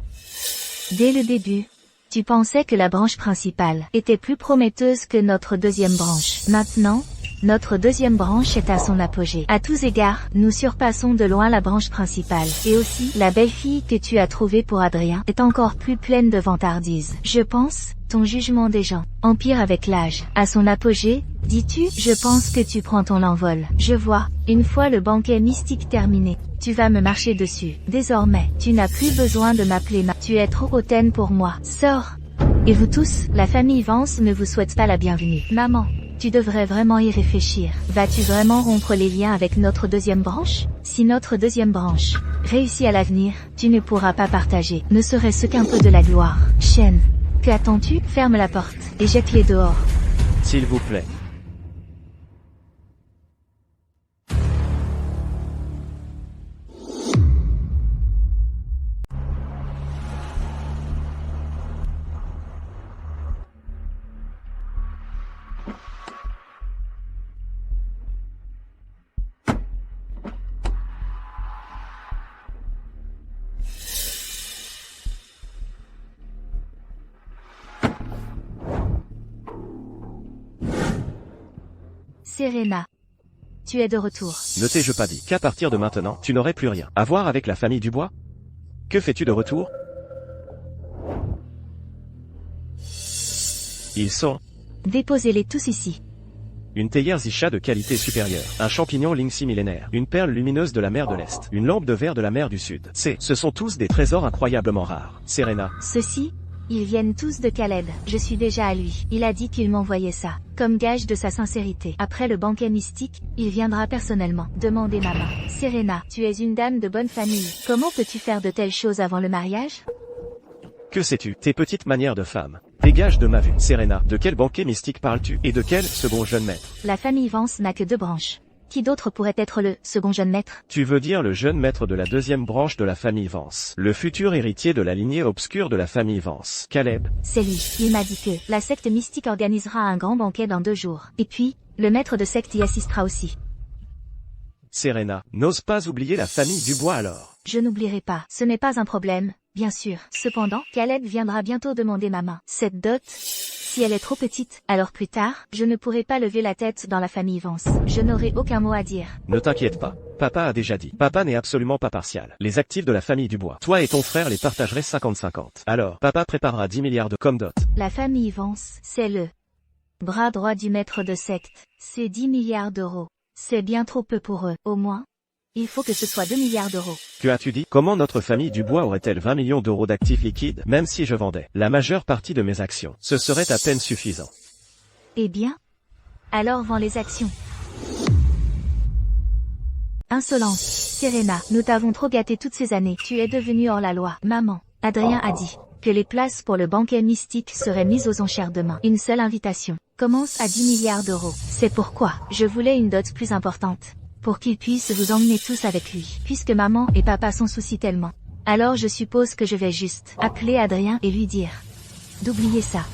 Dès le début, tu pensais que la branche principale était plus prometteuse que notre deuxième branche. Maintenant, notre deuxième branche est à son apogée. À tous égards, nous surpassons de loin la branche principale. Et aussi, la belle-fille que tu as trouvée pour Adrien est encore plus pleine de vantardise. Je pense, ton jugement des gens empire avec l'âge. À son apogée, dis-tu, je pense que tu prends ton envol. Je vois, une fois le banquet mystique terminé, tu vas me marcher dessus. Désormais, tu n'as plus besoin de m'appeler tu es trop hautaine pour moi. Sors. Et vous tous, la famille Vance ne vous souhaite pas la bienvenue. Maman, tu devrais vraiment y réfléchir. Vas-tu vraiment rompre les liens avec notre deuxième branche? Si notre deuxième branche réussit à l'avenir, tu ne pourras pas partager, ne serait-ce qu'un peu de la gloire. Chienne, que attends-tu? Ferme la porte et jette-les dehors. S'il vous plaît. Serena, tu es de retour. Ne t'ai-je pas dit qu'à partir de maintenant, tu n'aurais plus rien à voir avec la famille Dubois? Que fais-tu de retour? Ils sont Déposez-les tous ici. une théière Zisha de qualité supérieure, un champignon Lingxi millénaire, une perle lumineuse de la mer de l'Est, une lampe de verre de la mer du Sud. Ce sont tous des trésors incroyablement rares. Serena, Ceux-ci, ils viennent tous de Khaled. Je suis déjà à lui. Il a dit qu'il m'envoyait ça, comme gage de sa sincérité. Après le banquet mystique, il viendra personnellement demander ma main. Serena, tu es une dame de bonne famille. Comment peux-tu faire de telles choses avant le mariage? que sais-tu? Tes petites manières de femme. Dégage de ma vue. Serena, de quel banquet mystique parles-tu? Et de quel second jeune maître? La famille Vance n'a que 2 branches. Qui d'autre pourrait être le second jeune maître? Tu veux dire le jeune maître de la deuxième branche de la famille Vance. Le futur héritier de la lignée obscure de la famille Vance. Caleb. C'est lui. Il m'a dit que la secte mystique organisera un grand banquet dans 2 jours. Et puis, le maître de secte y assistera aussi. Serena, n'ose pas oublier la famille Dubois alors. Je n'oublierai pas. Ce n'est pas un problème, bien sûr. Cependant, Khaled viendra bientôt demander ma main. Cette dot, si elle est trop petite, alors plus tard, je ne pourrai pas lever la tête dans la famille Vance. Je n'aurai aucun mot à dire. Ne t'inquiète pas. Papa a déjà dit. Papa n'est absolument pas partial. Les actifs de la famille Dubois, toi et ton frère les partageraient 50-50. Alors, papa préparera 10 milliards de comme dot. La famille Vance, c'est le bras droit du maître de secte. C'est 10 milliards d'euros. C'est bien trop peu pour eux. Au moins, il faut que ce soit 2 milliards d'euros. Que as-tu dit? Comment notre famille Dubois aurait-elle 20 millions d'euros d'actifs liquides, même si je vendais la majeure partie de mes actions? Ce serait à peine suffisant. Eh bien, alors vends les actions. Insolence. Serena, nous t'avons trop gâté toutes ces années. Tu es devenue hors la loi. Maman, Adrien a dit que les places pour le banquet mystique seraient mises aux enchères demain. Une seule invitation commence à 10 milliards d'euros. C'est pourquoi je voulais une dot plus importante, pour qu'il puisse vous emmener tous avec lui. Puisque maman et papa s'en soucient tellement, alors je suppose que je vais juste appeler Adrien et lui dire d'oublier ça.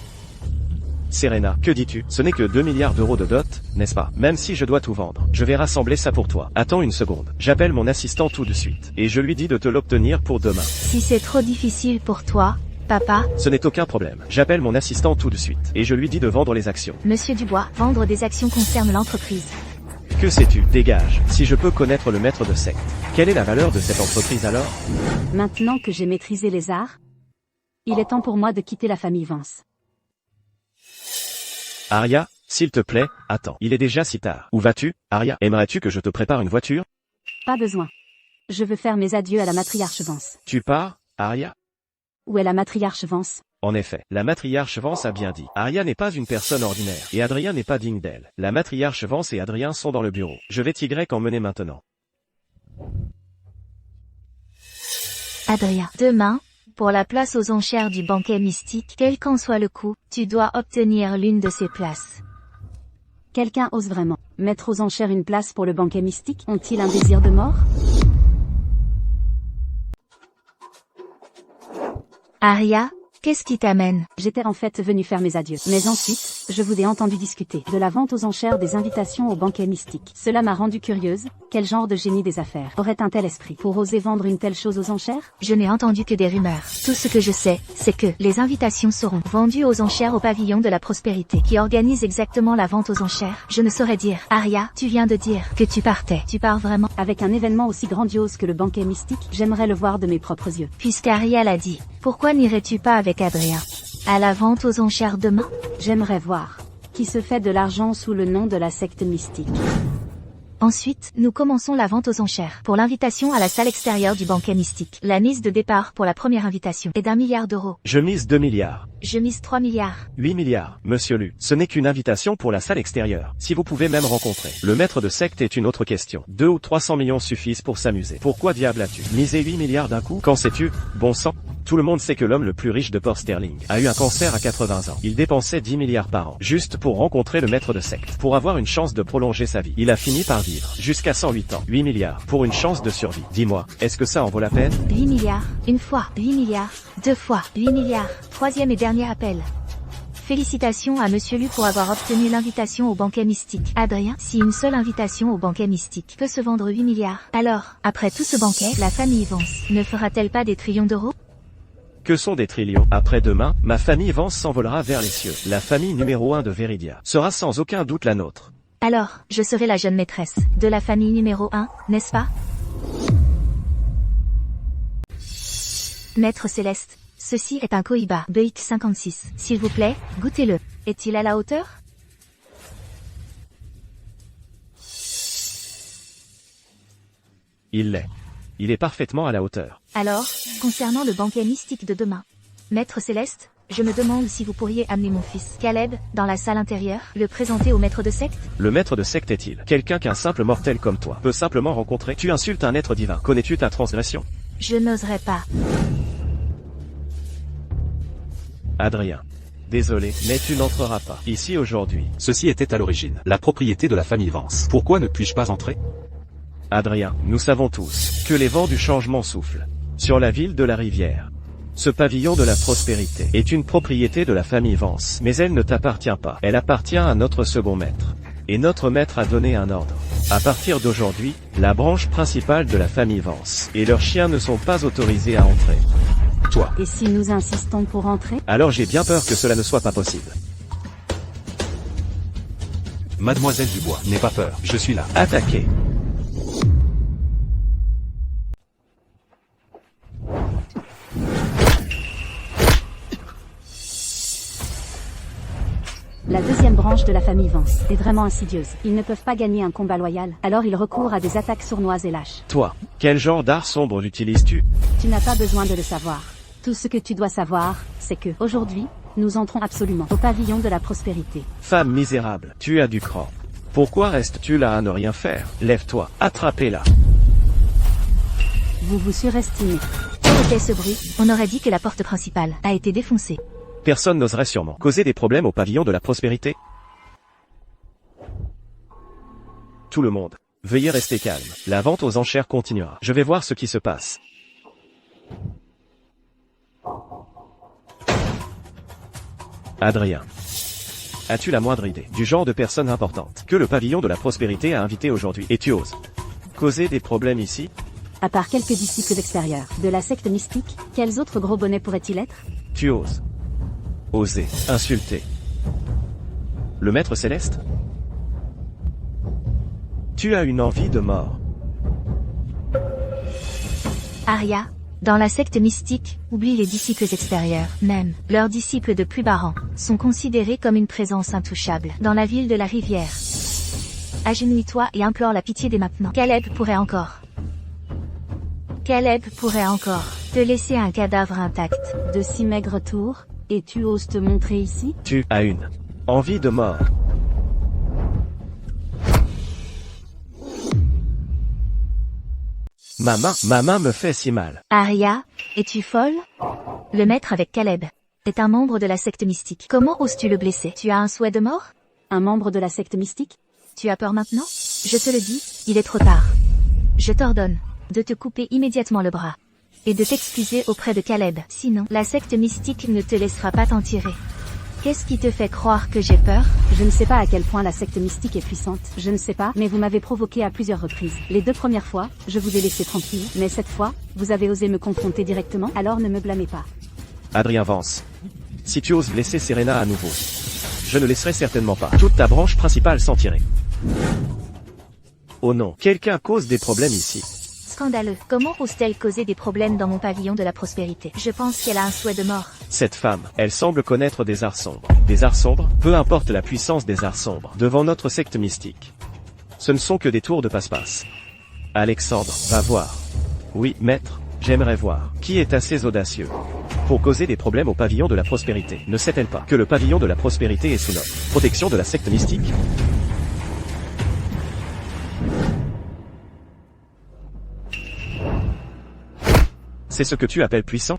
Serena, que dis-tu? Ce n'est que 2 milliards d'euros de dot, n'est-ce pas? Même si je dois tout vendre, je vais rassembler ça pour toi. Attends une seconde. J'appelle mon assistant tout de suite, et je lui dis de te l'obtenir pour demain. Si c'est trop difficile pour toi, papa. Ce n'est aucun problème. J'appelle mon assistant tout de suite, et je lui dis de vendre les actions. Monsieur Dubois, vendre des actions concerne l'entreprise. Que sais-tu? Dégage. Si je peux connaître le maître de secte, quelle est la valeur de cette entreprise alors? Maintenant que j'ai maîtrisé les arts, il est temps pour moi de quitter la famille Vance. Arya, s'il te plaît, attends. Il est déjà si tard. Où vas-tu, Arya? Aimerais-tu que je te prépare une voiture? Pas besoin. Je veux faire mes adieux à la matriarche Vance. Tu pars, Arya? Où est la matriarche Vance? En effet, la matriarche Vance a bien dit. Arya n'est pas une personne ordinaire, et Adrien n'est pas digne d'elle. La matriarche Vance et Adrien sont dans le bureau. Je vais Tigrec emmener maintenant. Adrien. Demain, pour la place aux enchères du banquet mystique, quel qu'en soit le coût, tu dois obtenir l'une de ces places. Quelqu'un ose vraiment mettre aux enchères une place pour le banquet mystique? Ont-ils un désir de mort? Arya, qu'est-ce qui t'amène? J'étais en fait venu faire mes adieux. Mais ensuite, je vous ai entendu discuter de la vente aux enchères des invitations au banquet mystique. Cela m'a rendue curieuse. Quel genre de génie des affaires aurait un tel esprit pour oser vendre une telle chose aux enchères? Je n'ai entendu que des rumeurs. Tout ce que je sais, c'est que les invitations seront vendues aux enchères au pavillon de la prospérité, qui organise exactement la vente aux enchères. Je ne saurais dire. Arya, tu viens de dire que tu partais. Tu pars vraiment? Avec un événement aussi grandiose que le banquet mystique, j'aimerais le voir de mes propres yeux. Puisqu'Arya l'a dit, pourquoi n'irais-tu pas avec Adrien à la vente aux enchères demain? J'aimerais voir qui se fait de l'argent sous le nom de la secte mystique. Ensuite, nous commençons la vente aux enchères pour l'invitation à la salle extérieure du banquet mystique. La mise de départ pour la première invitation est d'1 milliard d'euros. Je mise 2 milliards. Je mise 3 milliards. 8 milliards, monsieur Lu. Ce n'est qu'une invitation pour la salle extérieure. Si vous pouvez même rencontrer le maître de secte est une autre question. 2 ou 300 millions suffisent pour s'amuser. Pourquoi diable as-tu misé 8 milliards d'un coup? Qu'en sais-tu? Bon sang. Tout le monde sait que l'homme le plus riche de Port Sterling a eu un cancer à 80 ans. Il dépensait 10 milliards par an, juste pour rencontrer le maître de secte, pour avoir une chance de prolonger sa vie. Il a fini par vivre jusqu'à 108 ans. 8 milliards, pour une chance de survie. Dis-moi, est-ce que ça en vaut la peine? 8 milliards, une fois, 8 milliards, 2 fois, 8 milliards, troisième et dernier appel. Félicitations à Monsieur Lu pour avoir obtenu l'invitation au banquet mystique. Adrien, si une seule invitation au banquet mystique peut se vendre 8 milliards, alors, après tout ce banquet, la famille Vance ne fera-t-elle pas des trillions d'euros? Que sont des trillions? Après-demain, ma famille Vance s'envolera vers les cieux. La famille numéro 1 de Veridia sera sans aucun doute la nôtre. Alors, je serai la jeune maîtresse de la famille numéro 1, n'est-ce pas? Maître Céleste, ceci est un Cohiba BX56. S'il vous plaît, goûtez-le. Est-il à la hauteur? Il l'est. Il est parfaitement à la hauteur. Alors, concernant le banquet mystique de demain, Maître Céleste, je me demande si vous pourriez amener mon fils, Caleb, dans la salle intérieure, le présenter au maître de secte? Le maître de secte est-il quelqu'un qu'un simple mortel comme toi peut simplement rencontrer? Tu insultes un être divin. Connais-tu ta transgression? Je n'oserais pas. Adrien. Désolé, mais tu n'entreras pas ici aujourd'hui. Ceci était à l'origine la propriété de la famille Vance. Pourquoi ne puis-je pas entrer? Adrien, nous savons tous que les vents du changement soufflent sur la ville de la rivière. Ce pavillon de la prospérité est une propriété de la famille Vance, mais elle ne t'appartient pas. Elle appartient à notre second maître. Et notre maître a donné un ordre. À partir d'aujourd'hui, la branche principale de la famille Vance et leurs chiens ne sont pas autorisés à entrer. Toi. Et si nous insistons pour entrer? Alors j'ai bien peur que cela ne soit pas possible. Mademoiselle Dubois, n'aie pas peur, je suis là. Attaquez. La deuxième branche de la famille Vance est vraiment insidieuse. Ils ne peuvent pas gagner un combat loyal, alors ils recourent à des attaques sournoises et lâches. Toi, quel genre d'art sombre utilises-tu? Tu n'as pas besoin de le savoir. Tout ce que tu dois savoir, c'est que, aujourd'hui, nous entrons absolument au pavillon de la prospérité. Femme misérable, tu as du cran. Pourquoi restes-tu là à ne rien faire? Lève-toi, attrapez-la. Vous vous surestimez. Quel était ce bruit? On aurait dit que la porte principale a été défoncée. Personne n'oserait sûrement causer des problèmes au pavillon de la prospérité. Tout le monde, veuillez rester calme. La vente aux enchères continuera. Je vais voir ce qui se passe. Adrien. As-tu la moindre idée du genre de personne importante que le pavillon de la prospérité a invité aujourd'hui? Et tu oses causer des problèmes ici? À part quelques disciples extérieurs de la secte mystique, quels autres gros bonnets pourraient-ils être? Tu oses oser insulter le maître céleste? Tu as une envie de mort. Arya, dans la secte mystique, oublie les disciples extérieurs. Même, leurs disciples de plus bas rang, sont considérés comme une présence intouchable dans la ville de la rivière. Agenouille-toi et implore la pitié dès maintenant. Caleb pourrait encore te laisser un cadavre intact. De si maigres tours? Et tu oses te montrer ici? Tu as une envie de mort. Ma main me fait si mal. Arya, es-tu folle? Le maître avec Caleb est un membre de la secte mystique. Comment oses-tu le blesser? Tu as un souhait de mort? Un membre de la secte mystique? Tu as peur maintenant? Je te le dis, il est trop tard. Je t'ordonne de te couper immédiatement le bras et de t'excuser auprès de Caleb. Sinon, la secte mystique ne te laissera pas t'en tirer. Qu'est-ce qui te fait croire que j'ai peur? Je ne sais pas à quel point la secte mystique est puissante. Je ne sais pas, mais vous m'avez provoqué à plusieurs reprises. Les 2 premières fois, je vous ai laissé tranquille. Mais cette fois, vous avez osé me confronter directement, alors ne me blâmez pas. Adrien Vance. Si tu oses blesser Serena à nouveau, je ne laisserai certainement pas toute ta branche principale s'en tirer. Oh non, quelqu'un cause des problèmes ici. Scandaleux. Comment ose-t-elle causer des problèmes dans mon pavillon de la prospérité? Je pense qu'elle a un souhait de mort. Cette femme, elle semble connaître des arts sombres. Des arts sombres? Peu importe la puissance des arts sombres, devant notre secte mystique. Ce ne sont que des tours de passe-passe. Alexandre, va voir. Oui, maître, j'aimerais voir. Qui est assez audacieux pour causer des problèmes au pavillon de la prospérité? Ne sait-elle pas que le pavillon de la prospérité est sous notre protection de la secte mystique? C'est ce que tu appelles puissant?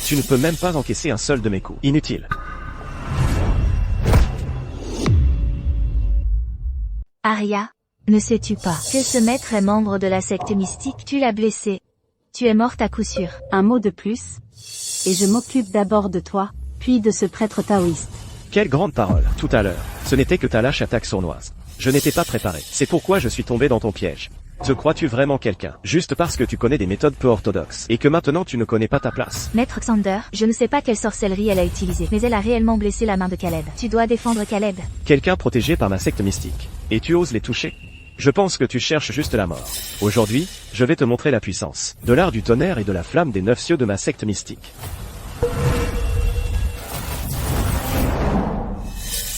Tu ne peux même pas encaisser un seul de mes coups. Inutile. Arya, ne sais-tu pas que ce maître est membre de la secte mystique? Tu l'as blessé. Tu es morte à coup sûr. Un mot de plus, et je m'occupe d'abord de toi, puis de ce prêtre taoïste. Quelle grande parole. Tout à l'heure, ce n'était que ta lâche attaque sournoise. Je n'étais pas préparé. C'est pourquoi je suis tombé dans ton piège. Te crois-tu vraiment quelqu'un, juste parce que tu connais des méthodes peu orthodoxes, et que maintenant tu ne connais pas ta place? Maître Xander, je ne sais pas quelle sorcellerie elle a utilisée, mais elle a réellement blessé la main de Caleb. Tu dois défendre Caleb. Quelqu'un protégé par ma secte mystique. Et tu oses les toucher? Je pense que tu cherches juste la mort. Aujourd'hui, je vais te montrer la puissance de l'art du tonnerre et de la flamme des 9 cieux de ma secte mystique.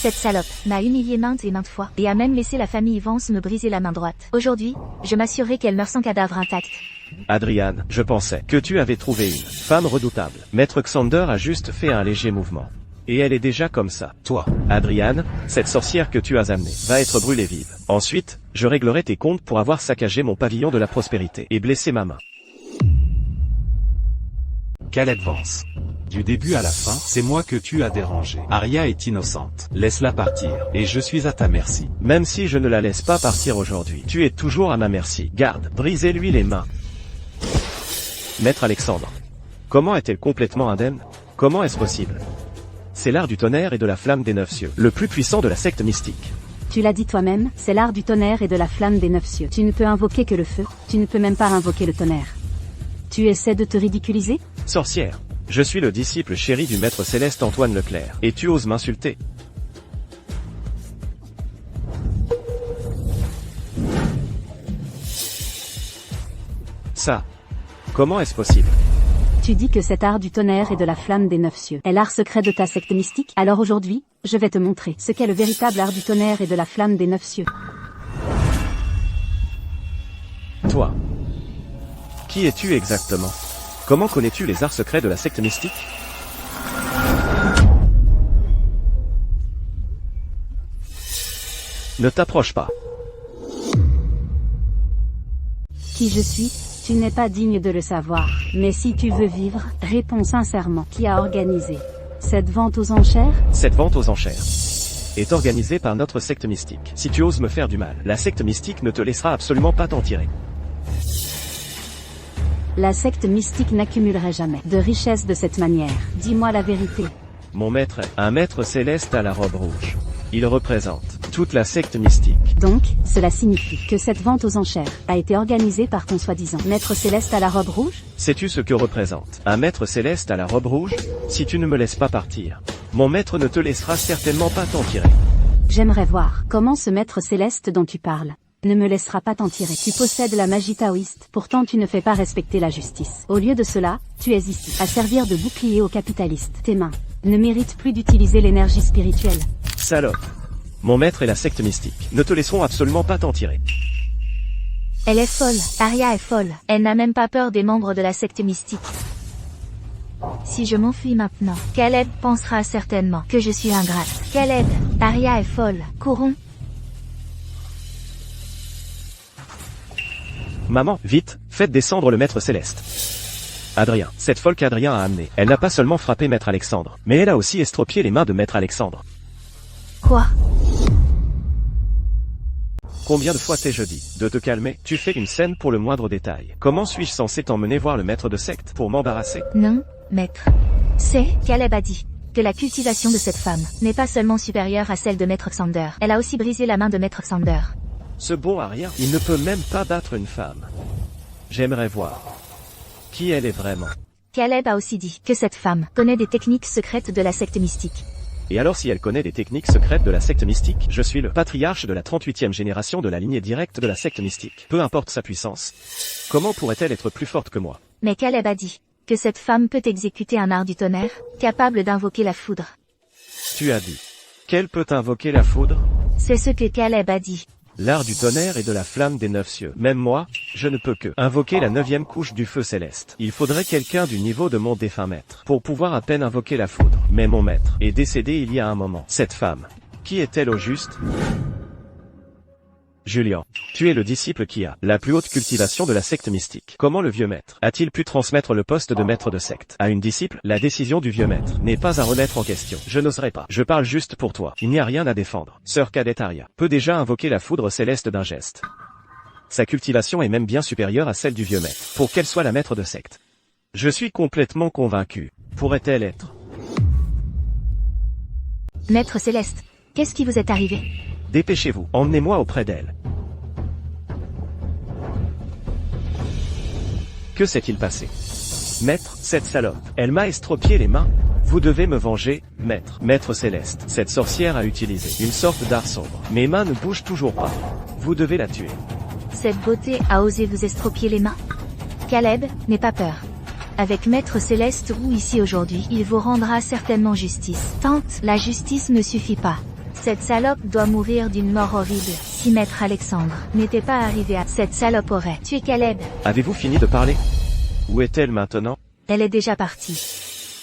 Cette salope m'a humilié maintes et maintes fois, et a même laissé la famille Vance me briser la main droite. Aujourd'hui, je m'assurerai qu'elle meurt sans cadavre intact. Adriane, je pensais que tu avais trouvé une femme redoutable. Maître Xander a juste fait un léger mouvement. Et elle est déjà comme ça. Toi, Adriane, cette sorcière que tu as amenée, va être brûlée vive. Ensuite, je réglerai tes comptes pour avoir saccagé mon pavillon de la prospérité et blessé ma main. Caleb Vance. Du début à la fin, c'est moi que tu as dérangé. Arya est innocente. Laisse-la partir, et je suis à ta merci. Même si je ne la laisse pas partir aujourd'hui, tu es toujours à ma merci. Garde, brisez-lui les mains. Maître Alexandre. Comment est-elle complètement indemne? Comment est-ce possible? C'est l'art du tonnerre et de la flamme des 9 cieux, le plus puissant de la secte mystique. Tu l'as dit toi-même, c'est l'art du tonnerre et de la flamme des 9 cieux. Tu ne peux invoquer que le feu, tu ne peux même pas invoquer le tonnerre. Tu essaies de te ridiculiser? Sorcière. Je suis le disciple chéri du maître céleste Antoine Leclerc, et tu oses m'insulter? Ça. Comment est-ce possible? Tu dis que cet art du tonnerre et de la flamme des 9 cieux est l'art secret de ta secte mystique? Alors aujourd'hui, je vais te montrer ce qu'est le véritable art du tonnerre et de la flamme des 9 cieux. Toi. Qui es-tu exactement? Comment connais-tu les arts secrets de la secte mystique? Ne t'approche pas. Qui je suis? Tu n'es pas digne de le savoir. Mais si tu veux vivre, réponds sincèrement. Qui a organisé cette vente aux enchères? Cette vente aux enchères est organisée par notre secte mystique. Si tu oses me faire du mal, la secte mystique ne te laissera absolument pas t'en tirer. La secte mystique n'accumulerait jamais de richesse de cette manière. Dis-moi la vérité. Mon maître est un maître céleste à la robe rouge. Il représente toute la secte mystique. Donc, cela signifie que cette vente aux enchères a été organisée par ton soi-disant maître céleste à la robe rouge? Sais-tu ce que représente un maître céleste à la robe rouge? Si tu ne me laisses pas partir, mon maître ne te laissera certainement pas t'en tirer. J'aimerais voir comment ce maître céleste dont tu parles ne me laissera pas t'en tirer. Tu possèdes la magie taoïste, pourtant tu ne fais pas respecter la justice. Au lieu de cela, tu es ici, à servir de bouclier aux capitalistes. Tes mains ne méritent plus d'utiliser l'énergie spirituelle. Salope. Mon maître et la secte mystique ne te laisseront absolument pas t'en tirer. Elle est folle. Arya est folle. Elle n'a même pas peur des membres de la secte mystique. Si je m'enfuis maintenant, Caleb pensera certainement que je suis ingrate. Caleb, Arya est folle. Courons. Maman, vite, faites descendre le maître céleste. Adrien, cette folle qu'Adrien a amenée, elle n'a pas seulement frappé maître Alexandre, mais elle a aussi estropié les mains de maître Alexandre. Quoi? Combien de fois t'ai-je dit de te calmer? Tu fais une scène pour le moindre détail. Comment suis-je censé t'emmener voir le maître de secte pour m'embarrasser? Non, maître. Caleb a dit que la cultivation de cette femme n'est pas seulement supérieure à celle de maître Xander. Elle a aussi brisé la main de maître Xander. Ce bon Arya, il ne peut même pas battre une femme. J'aimerais voir qui elle est vraiment. Caleb a aussi dit que cette femme connaît des techniques secrètes de la secte mystique. Et alors si elle connaît des techniques secrètes de la secte mystique, je suis le patriarche de la 38e génération de la lignée directe de la secte mystique. Peu importe sa puissance. Comment pourrait-elle être plus forte que moi? Mais Caleb a dit que cette femme peut exécuter un art du tonnerre, capable d'invoquer la foudre. Tu as dit qu'elle peut invoquer la foudre? C'est ce que Caleb a dit. L'art du tonnerre et de la flamme des 9 cieux. Même moi, je ne peux que invoquer la 9e couche du feu céleste. Il faudrait quelqu'un du niveau de mon défunt maître pour pouvoir à peine invoquer la foudre. Mais mon maître est décédé il y a un moment. Cette femme, qui est-elle au juste? Julian, tu es le disciple qui a la plus haute cultivation de la secte mystique. Comment le vieux maître a-t-il pu transmettre le poste de maître de secte à une disciple? La décision du vieux maître n'est pas à remettre en question. Je n'oserais pas. Je parle juste pour toi. Il n'y a rien à défendre. Sœur cadette Arya peut déjà invoquer la foudre céleste d'un geste. Sa cultivation est même bien supérieure à celle du vieux maître, pour qu'elle soit la maître de secte. Je suis complètement convaincu. Pourrait-elle être? Maître Céleste, qu'est-ce qui vous est arrivé? Dépêchez-vous, emmenez-moi auprès d'elle. Que s'est-il passé? Maître, cette salope, elle m'a estropié les mains. Vous devez me venger, maître. Maître Céleste, cette sorcière a utilisé une sorte d'art sombre. Mes mains ne bougent toujours pas. Vous devez la tuer. Cette beauté a osé vous estropier les mains? Caleb, n'aie pas peur. Avec Maître Céleste ou ici aujourd'hui, il vous rendra certainement justice. Tante, la justice ne suffit pas. Cette salope doit mourir d'une mort horrible. Si Maître Alexandre n'était pas arrivé à... Cette salope aurait tué Caleb. Avez-vous fini de parler? Où est-elle maintenant? Elle est déjà partie.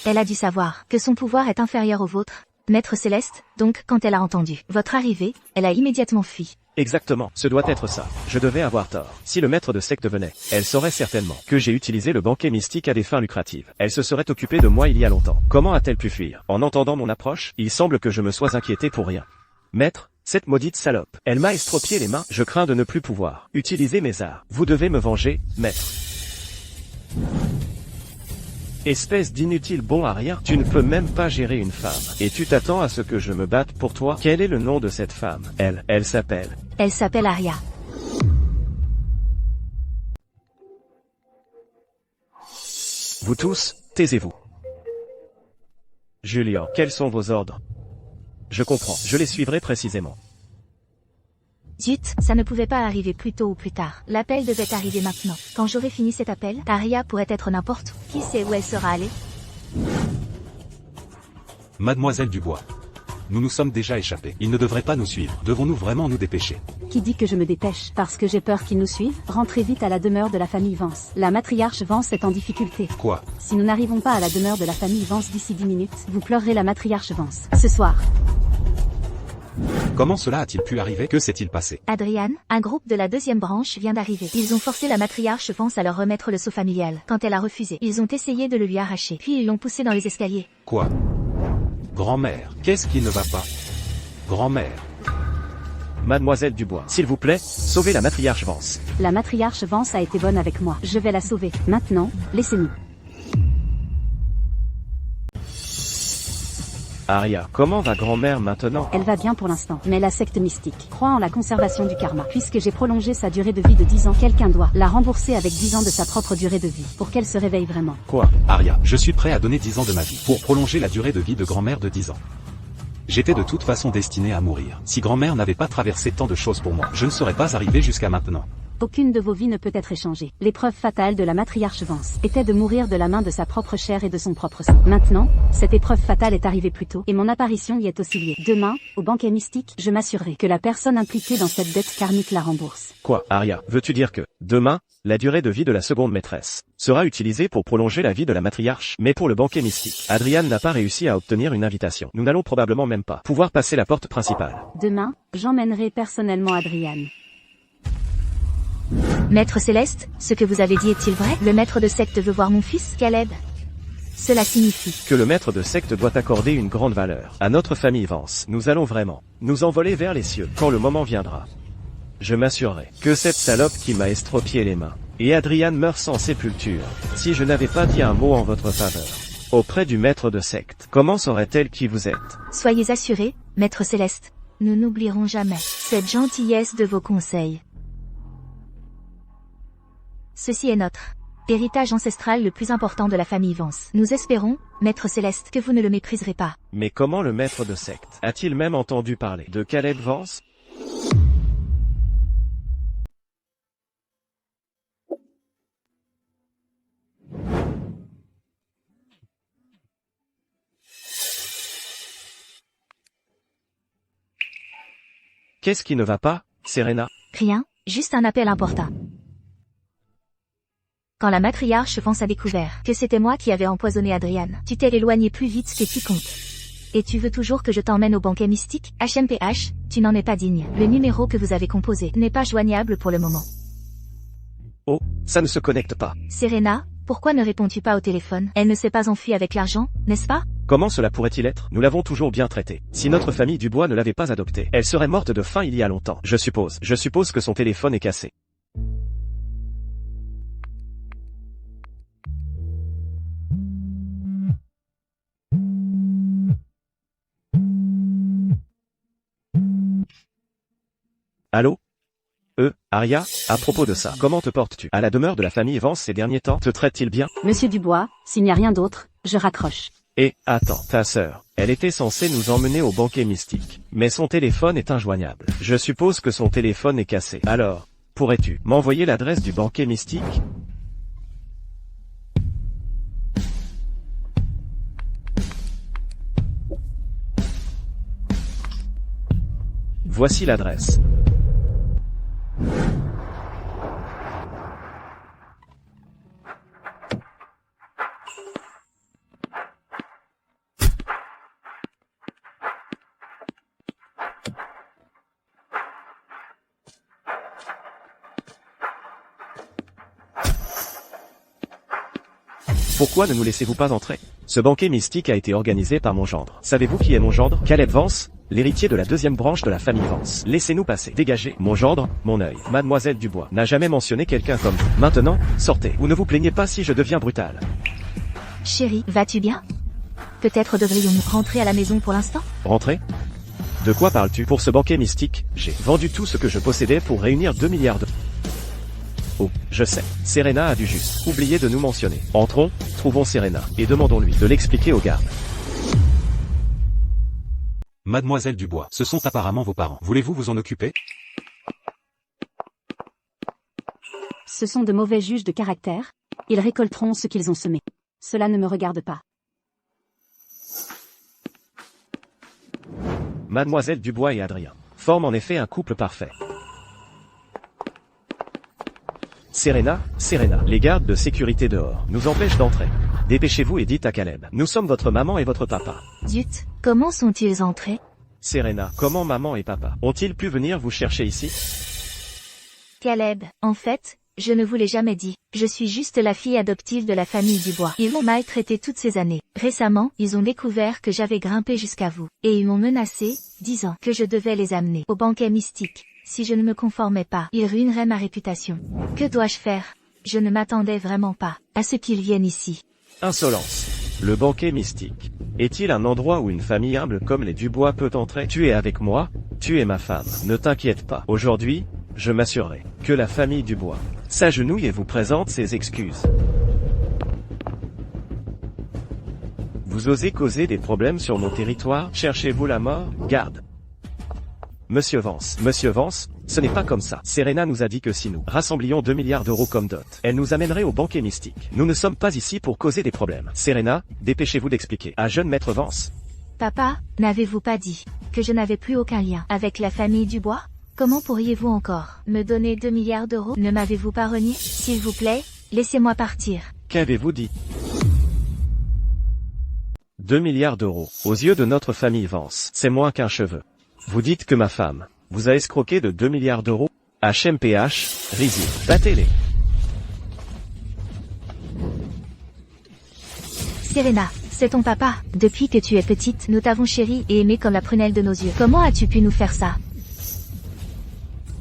Elle a dû savoir que son pouvoir est inférieur au vôtre, Maître Céleste, donc quand elle a entendu votre arrivée, elle a immédiatement fui. Exactement, ce doit être ça. Je devais avoir tort. Si le maître de secte venait, elle saurait certainement que j'ai utilisé le banquet mystique à des fins lucratives. Elle se serait occupée de moi il y a longtemps. Comment a-t-elle pu fuir? En entendant mon approche, il semble que je me sois inquiété pour rien. Maître, cette maudite salope, elle m'a estropié les mains, je crains de ne plus pouvoir utiliser mes arts. Vous devez me venger, maître. Espèce d'inutile bon à rien, tu ne peux même pas gérer une femme. Et tu t'attends à ce que je me batte pour toi? Quel est le nom de cette femme? Elle s'appelle... Elle s'appelle Arya. Vous tous, taisez-vous. Julian, quels sont vos ordres? Je comprends, je les suivrai précisément. Zut, ça ne pouvait pas arriver plus tôt ou plus tard. L'appel devait arriver maintenant. Quand j'aurai fini cet appel, Arya pourrait être n'importe où. Qui sait où elle sera allée? Mademoiselle Dubois. Nous nous sommes déjà échappés. Il ne devrait pas nous suivre. Devons-nous vraiment nous dépêcher? Qui dit que je me dépêche? Parce que j'ai peur qu'ils nous suivent. Rentrez vite à la demeure de la famille Vance. La matriarche Vance est en difficulté. Quoi? Si nous n'arrivons pas à la demeure de la famille Vance d'ici 10 minutes, vous pleurerez la matriarche Vance. Ce soir. Comment cela a-t-il pu arriver? Que s'est-il passé? Adrian, un groupe de la deuxième branche vient d'arriver. Ils ont forcé la matriarche Vance à leur remettre le sceau familial. Quand elle a refusé, ils ont essayé de le lui arracher. Puis ils l'ont poussé dans les escaliers. Quoi? Grand-mère, qu'est-ce qui ne va pas? Grand-mère. Mademoiselle Dubois, s'il vous plaît, sauvez la matriarche Vance. La matriarche Vance a été bonne avec moi. Je vais la sauver. Maintenant, laissez-nous. Arya, comment va grand-mère maintenant? Elle va bien pour l'instant, mais la secte mystique croit en la conservation du karma. Puisque j'ai prolongé sa durée de vie de 10 ans, quelqu'un doit la rembourser avec 10 ans de sa propre durée de vie, pour qu'elle se réveille vraiment. Quoi? Arya, je suis prêt à donner 10 ans de ma vie pour prolonger la durée de vie de grand-mère de 10 ans. J'étais de toute façon destiné à mourir. Si grand-mère n'avait pas traversé tant de choses pour moi, je ne serais pas arrivé jusqu'à maintenant. Aucune de vos vies ne peut être échangée. L'épreuve fatale de la matriarche Vance était de mourir de la main de sa propre chair et de son propre sang. Maintenant, cette épreuve fatale est arrivée plus tôt, et mon apparition y est aussi liée. Demain, au banquet mystique, je m'assurerai que la personne impliquée dans cette dette karmique la rembourse. Quoi, Arya, veux-tu dire que, demain, la durée de vie de la seconde maîtresse sera utilisée pour prolonger la vie de la matriarche? Mais pour le banquet mystique, Adrian n'a pas réussi à obtenir une invitation. Nous n'allons probablement même pas pouvoir passer la porte principale. Demain, j'emmènerai personnellement Adrian. Maître Céleste, ce que vous avez dit est-il vrai? Le maître de secte veut voir mon fils, Caleb. Cela signifie Que le maître de secte doit accorder une grande valeur à notre famille Vance. Nous allons vraiment nous envoler vers les cieux quand le moment viendra. Je m'assurerai que cette salope qui m'a estropié les mains et Adrian meurt sans sépulture si je n'avais pas dit un mot en votre faveur auprès du maître de secte. Comment saurait-elle qui vous êtes? Soyez assurés, Maître Céleste. Nous n'oublierons jamais cette gentillesse de vos conseils. Ceci est notre héritage ancestral le plus important de la famille Vance. Nous espérons, Maître Céleste, que vous ne le mépriserez pas. Mais comment le maître de secte a-t-il même entendu parler de Caleb Vance? Qu'est-ce qui ne va pas, Serena? Rien, juste un appel important. Quand la matriarche Vance a découvert que c'était moi qui avais empoisonné Adrian, tu t'es éloigné plus vite que quiconque. Et tu veux toujours que je t'emmène au banquet mystique? HMPH, tu n'en es pas digne. Le numéro que vous avez composé n'est pas joignable pour le moment. Oh, ça ne se connecte pas. Serena, pourquoi ne réponds-tu pas au téléphone? Elle ne s'est pas enfuie avec l'argent, n'est-ce pas? Comment cela pourrait-il être? Nous l'avons toujours bien traitée. Si notre famille Dubois ne l'avait pas adoptée, elle serait morte de faim il y a longtemps. Je suppose que son téléphone est cassé. Allô? Arya, à propos de ça, comment te portes-tu? À la demeure de la famille Vance ces derniers temps, te traite-t-il bien? Monsieur Dubois, s'il n'y a rien d'autre, je raccroche. Et, attends, ta sœur, elle était censée nous emmener au banquet mystique. Mais son téléphone est injoignable. Je suppose que son téléphone est cassé. Alors, pourrais-tu m'envoyer l'adresse du banquet mystique? Voici l'adresse. Pourquoi ne nous laissez-vous pas entrer? Ce banquet mystique a été organisé par mon gendre. Savez-vous qui est mon gendre? Caleb Vance, l'héritier de la deuxième branche de la famille Vance. Laissez-nous passer. Dégagez. Mon gendre, mon œil. Mademoiselle Dubois n'a jamais mentionné quelqu'un comme vous. Maintenant, sortez. Ou ne vous plaignez pas si je deviens brutal. Chérie, vas-tu bien? Peut-être devrions-nous rentrer à la maison pour l'instant? Rentrer? De quoi parles-tu? Pour ce banquet mystique, j'ai vendu tout ce que je possédais pour réunir 2 milliards de... Oh, je sais. Serena a dû juste oublier de nous mentionner. Entrons, trouvons Serena, et demandons-lui de l'expliquer aux gardes. Mademoiselle Dubois, ce sont apparemment vos parents. Voulez-vous vous en occuper? Ce sont de mauvais juges de caractère. Ils récolteront ce qu'ils ont semé. Cela ne me regarde pas. Mademoiselle Dubois et Adrien forment en effet un couple parfait. Serena, les gardes de sécurité dehors nous empêchent d'entrer. Dépêchez-vous et dites à Caleb. Nous sommes votre maman et votre papa. Zut, comment sont-ils entrés? Serena, comment maman et papa ont-ils pu venir vous chercher ici? Caleb, en fait, je ne vous l'ai jamais dit. Je suis juste la fille adoptive de la famille Dubois. Ils m'ont maltraité toutes ces années. Récemment, ils ont découvert que j'avais grimpé jusqu'à vous. Et ils m'ont menacé, disant que je devais les amener au banquet mystique. Si je ne me conformais pas, ils ruineraient ma réputation. Que dois-je faire? Je ne m'attendais vraiment pas à ce qu'ils viennent ici. Insolence. Le banquet mystique est-il un endroit où une famille humble comme les Dubois peut entrer? Tu es avec moi, tu es ma femme. Ne t'inquiète pas. Aujourd'hui, je m'assurerai que la famille Dubois s'agenouille et vous présente ses excuses. Vous osez causer des problèmes sur mon territoire? Cherchez-vous la mort? Garde. Monsieur Vance, ce n'est pas comme ça. Serena nous a dit que si nous rassemblions 2 milliards d'euros comme dot, elle nous amènerait au banquet mystique. Nous ne sommes pas ici pour causer des problèmes. Serena, dépêchez-vous d'expliquer à jeune maître Vance. Papa, n'avez-vous pas dit que je n'avais plus aucun lien avec la famille Dubois? Comment pourriez-vous encore me donner 2 milliards d'euros? Ne m'avez-vous pas renié? S'il vous plaît, laissez-moi partir. Qu'avez-vous dit? 2 milliards d'euros. Aux yeux de notre famille Vance, c'est moins qu'un cheveu. Vous dites que ma femme vous a escroqué de 2 milliards d'euros? HMPH, Rizzi, battez-les. Serena, c'est ton papa. Depuis que tu es petite, nous t'avons chérie et aimée comme la prunelle de nos yeux. Comment as-tu pu nous faire ça?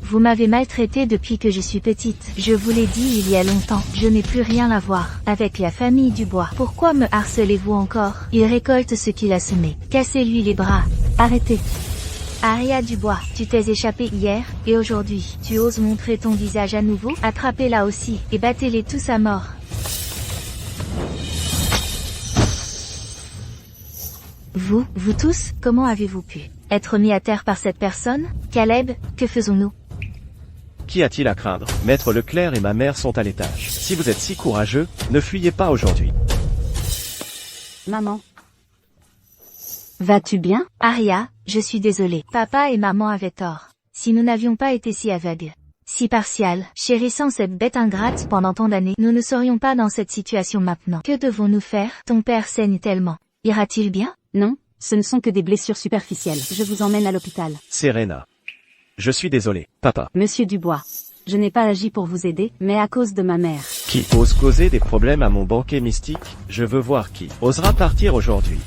Vous m'avez maltraitée depuis que je suis petite. Je vous l'ai dit il y a longtemps. Je n'ai plus rien à voir avec la famille Dubois. Pourquoi me harcelez-vous encore? Il récolte ce qu'il a semé. Cassez-lui les bras. Arrêtez. Aria Dubois, tu t'es échappée hier, et aujourd'hui, tu oses montrer ton visage à nouveau? Attrapez-la aussi, et battez-les tous à mort. Vous tous, comment avez-vous pu être mis à terre par cette personne? Caleb, que faisons-nous? Qui a-t-il à craindre? Maître Leclerc et ma mère sont à l'étage. Si vous êtes si courageux, ne fuyez pas aujourd'hui. Maman. Vas-tu bien? Aria, je suis désolée. Papa et maman avaient tort. Si nous n'avions pas été si aveugles, si partial, chérissant cette bête ingrate pendant tant d'années, nous ne serions pas dans cette situation maintenant. Que devons-nous faire? Ton père saigne tellement. Ira-t-il bien? Non, ce ne sont que des blessures superficielles. Je vous emmène à l'hôpital. Serena. Je suis désolé, papa. Monsieur Dubois, je n'ai pas agi pour vous aider, mais à cause de ma mère. Qui ose causer des problèmes à mon banquet mystique? Je veux voir qui osera partir aujourd'hui.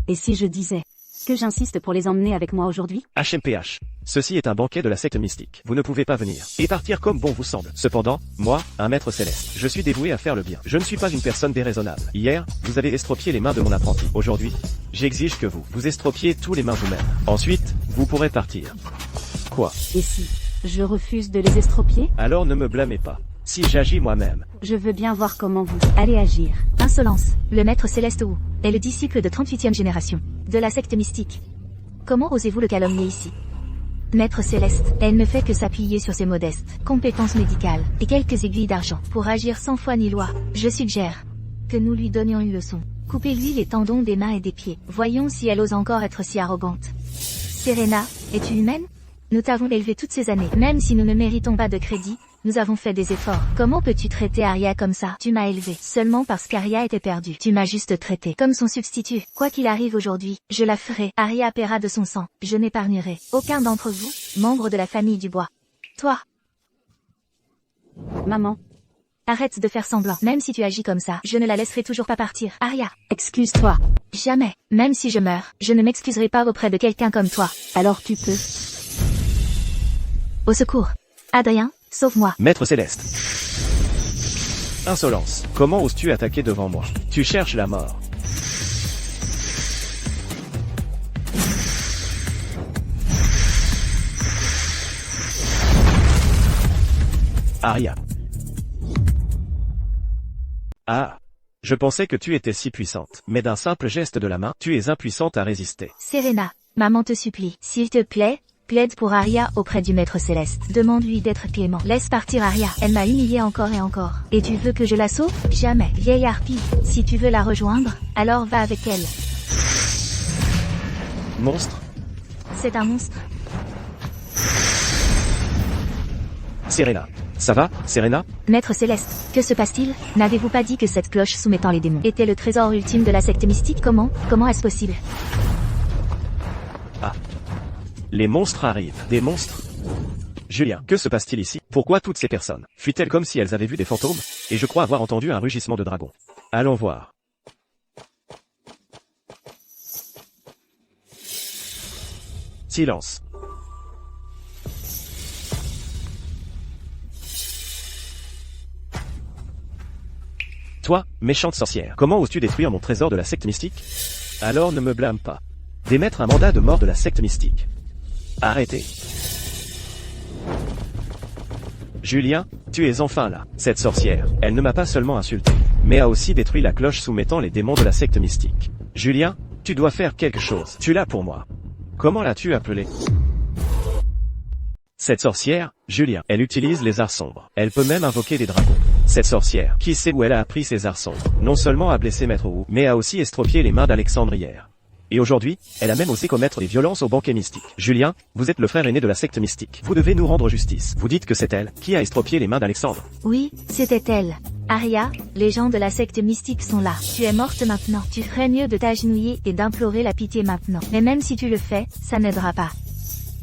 Et si je disais que j'insiste pour les emmener avec moi aujourd'hui? HMPH. Ceci est un banquet de la secte mystique. Vous ne pouvez pas venir et partir comme bon vous semble. Cependant, moi, un maître céleste, je suis dévoué à faire le bien. Je ne suis pas une personne déraisonnable. Hier, vous avez estropié les mains de mon apprenti. Aujourd'hui, j'exige que vous estropiez tous les mains vous-même. Ensuite, vous pourrez partir. Quoi? Et si je refuse de les estropier? Alors ne me blâmez pas. Si j'agis moi-même. Je veux bien voir comment vous allez agir. Insolence. Le maître céleste Wu est le disciple de 38e génération de la secte mystique. Comment osez-vous le calomnier ici? Maître céleste, elle ne fait que s'appuyer sur ses modestes compétences médicales et quelques aiguilles d'argent pour agir sans foi ni loi. Je suggère que nous lui donnions une leçon. Coupez-lui les tendons des mains et des pieds. Voyons si elle ose encore être si arrogante. Serena, es-tu humaine? Nous t'avons élevée toutes ces années. Même si nous ne méritons pas de crédit, nous avons fait des efforts. Comment peux-tu traiter Aria comme ça? Tu m'as élevée seulement parce qu'Aria était perdue. Tu m'as juste traité comme son substitut. Quoi qu'il arrive aujourd'hui, je la ferai. Aria paiera de son sang. Je n'épargnerai aucun d'entre vous, membres de la famille Dubois. Toi. Maman. Arrête de faire semblant. Même si tu agis comme ça, je ne la laisserai toujours pas partir. Aria. Excuse-toi. Jamais. Même si je meurs, je ne m'excuserai pas auprès de quelqu'un comme toi. Alors tu peux. Au secours. Adrien, sauve-moi. Maître céleste. Insolence. Comment oses-tu attaquer devant moi? Tu cherches la mort. Aria. Ah. Je pensais que tu étais si puissante. Mais d'un simple geste de la main, tu es impuissante à résister. Serena, maman te supplie. S'il te plaît, plaide pour Aria auprès du maître céleste. Demande-lui d'être clément. Laisse partir Aria. Elle m'a humiliée encore et encore. Et tu veux que je la sauve? Jamais. Vieille harpie. Si tu veux la rejoindre, alors va avec elle. Monstre. C'est un monstre. Serena. Ça va, Serena? Maître céleste, que se passe-t-il? N'avez-vous pas dit que cette cloche soumettant les démons était le trésor ultime de la secte mystique? Comment est-ce possible? Ah. Les monstres arrivent. Des monstres? Julien, que se passe-t-il ici? Pourquoi toutes ces personnes fuient-elles comme si elles avaient vu des fantômes? Et je crois avoir entendu un rugissement de dragon. Allons voir. Silence. Toi, méchante sorcière, comment oses-tu détruire mon trésor de la secte mystique? Alors ne me blâme pas. D'émettre un mandat de mort de la secte mystique. Arrêtez. Julien, tu es enfin là. Cette sorcière, elle ne m'a pas seulement insulté, mais a aussi détruit la cloche soumettant les démons de la secte mystique. Julien, tu dois faire quelque chose. Tu l'as pour moi. Comment l'as-tu appelée? Cette sorcière, Julien, elle utilise les arts sombres. Elle peut même invoquer des dragons. Cette sorcière, qui sait où elle a appris ses arts sombres, non seulement a blessé Maître Wu, mais a aussi estropié les mains d'Alexandre hier. Et aujourd'hui, elle a même osé commettre des violences au banquet mystique. Julien, vous êtes le frère aîné de la secte mystique. Vous devez nous rendre justice. Vous dites que c'est elle qui a estropié les mains d'Alexandre. Oui, c'était elle. Aria, les gens de la secte mystique sont là. Tu es morte maintenant. Tu ferais mieux de t'agenouiller et d'implorer la pitié maintenant. Mais même si tu le fais, ça n'aidera pas.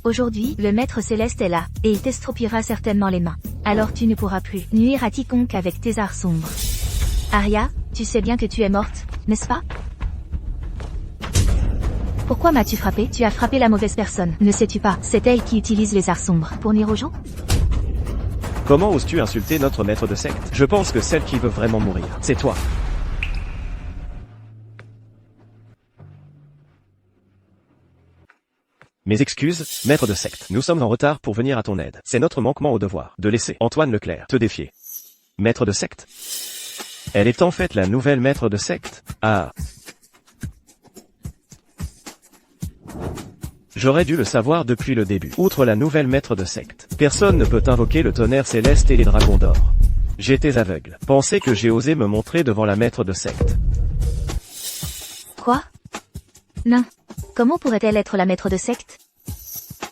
Aujourd'hui, le maître céleste est là, et il t'estropiera certainement les mains. Alors tu ne pourras plus nuire à quiconque avec tes arts sombres. Aria, tu sais bien que tu es morte, n'est-ce pas? Pourquoi m'as-tu frappé? Tu as frappé la mauvaise personne. Ne sais-tu pas, c'est elle qui utilise les arts sombres pour nuire aux gens? Comment oses-tu insulter notre maître de secte? Je pense que celle qui veut vraiment mourir, c'est toi. Mes excuses, maître de secte. Nous sommes en retard pour venir à ton aide. C'est notre manquement au devoir de laisser Antoine Leclerc te défier. Maître de secte? Elle est en fait la nouvelle maître de secte? Ah. J'aurais dû le savoir depuis le début. Outre la nouvelle maître de secte, personne ne peut invoquer le tonnerre céleste et les dragons d'or. J'étais aveugle. Pensez que j'ai osé me montrer devant la maître de secte. Quoi? Non. Comment pourrait-elle être la maître de secte?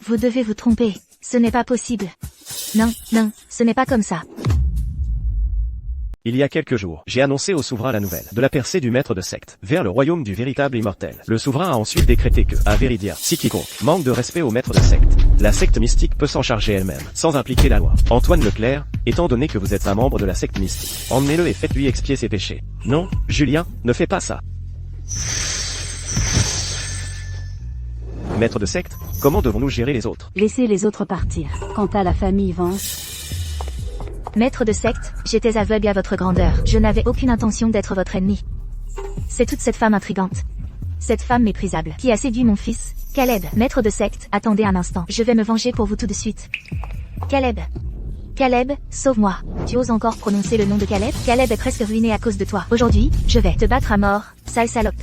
Vous devez vous tromper. Ce n'est pas possible. Non, non, ce n'est pas comme ça. Il y a quelques jours, j'ai annoncé au souverain la nouvelle de la percée du maître de secte vers le royaume du véritable immortel. Le souverain a ensuite décrété que, à Viridia, si quiconque manque de respect au maître de secte, la secte mystique peut s'en charger elle-même, sans impliquer la loi. Antoine Leclerc, étant donné que vous êtes un membre de la secte mystique, emmenez-le et faites-lui expier ses péchés. Non, Julien, ne fais pas ça. Maître de secte, comment devons-nous gérer les autres? Laissez les autres partir. Quant à la famille Vance... Maître de secte, j'étais aveugle à votre grandeur. Je n'avais aucune intention d'être votre ennemi. C'est toute cette femme intrigante. Cette femme méprisable, qui a séduit mon fils, Caleb. Maître de secte, attendez un instant. Je vais me venger pour vous tout de suite. Caleb. Caleb, sauve-moi. Tu oses encore prononcer le nom de Caleb? Caleb est presque ruiné à cause de toi. Aujourd'hui, je vais te battre à mort, sale salope.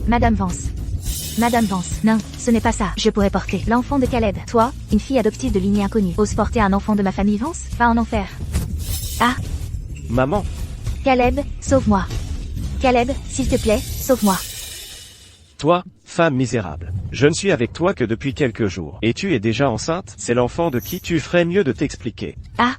Madame Vance. Madame Vance. Non, ce n'est pas ça. Je pourrais porter l'enfant de Caleb. Toi, une fille adoptive de lignée inconnue, ose porter un enfant de ma famille Vance? Va en enfer. Ah. Maman. Caleb, sauve-moi. Caleb, s'il te plaît, sauve-moi. Toi, femme misérable. Je ne suis avec toi que depuis quelques jours. Et tu es déjà enceinte? C'est l'enfant de qui? Tu ferais mieux de t'expliquer. Ah.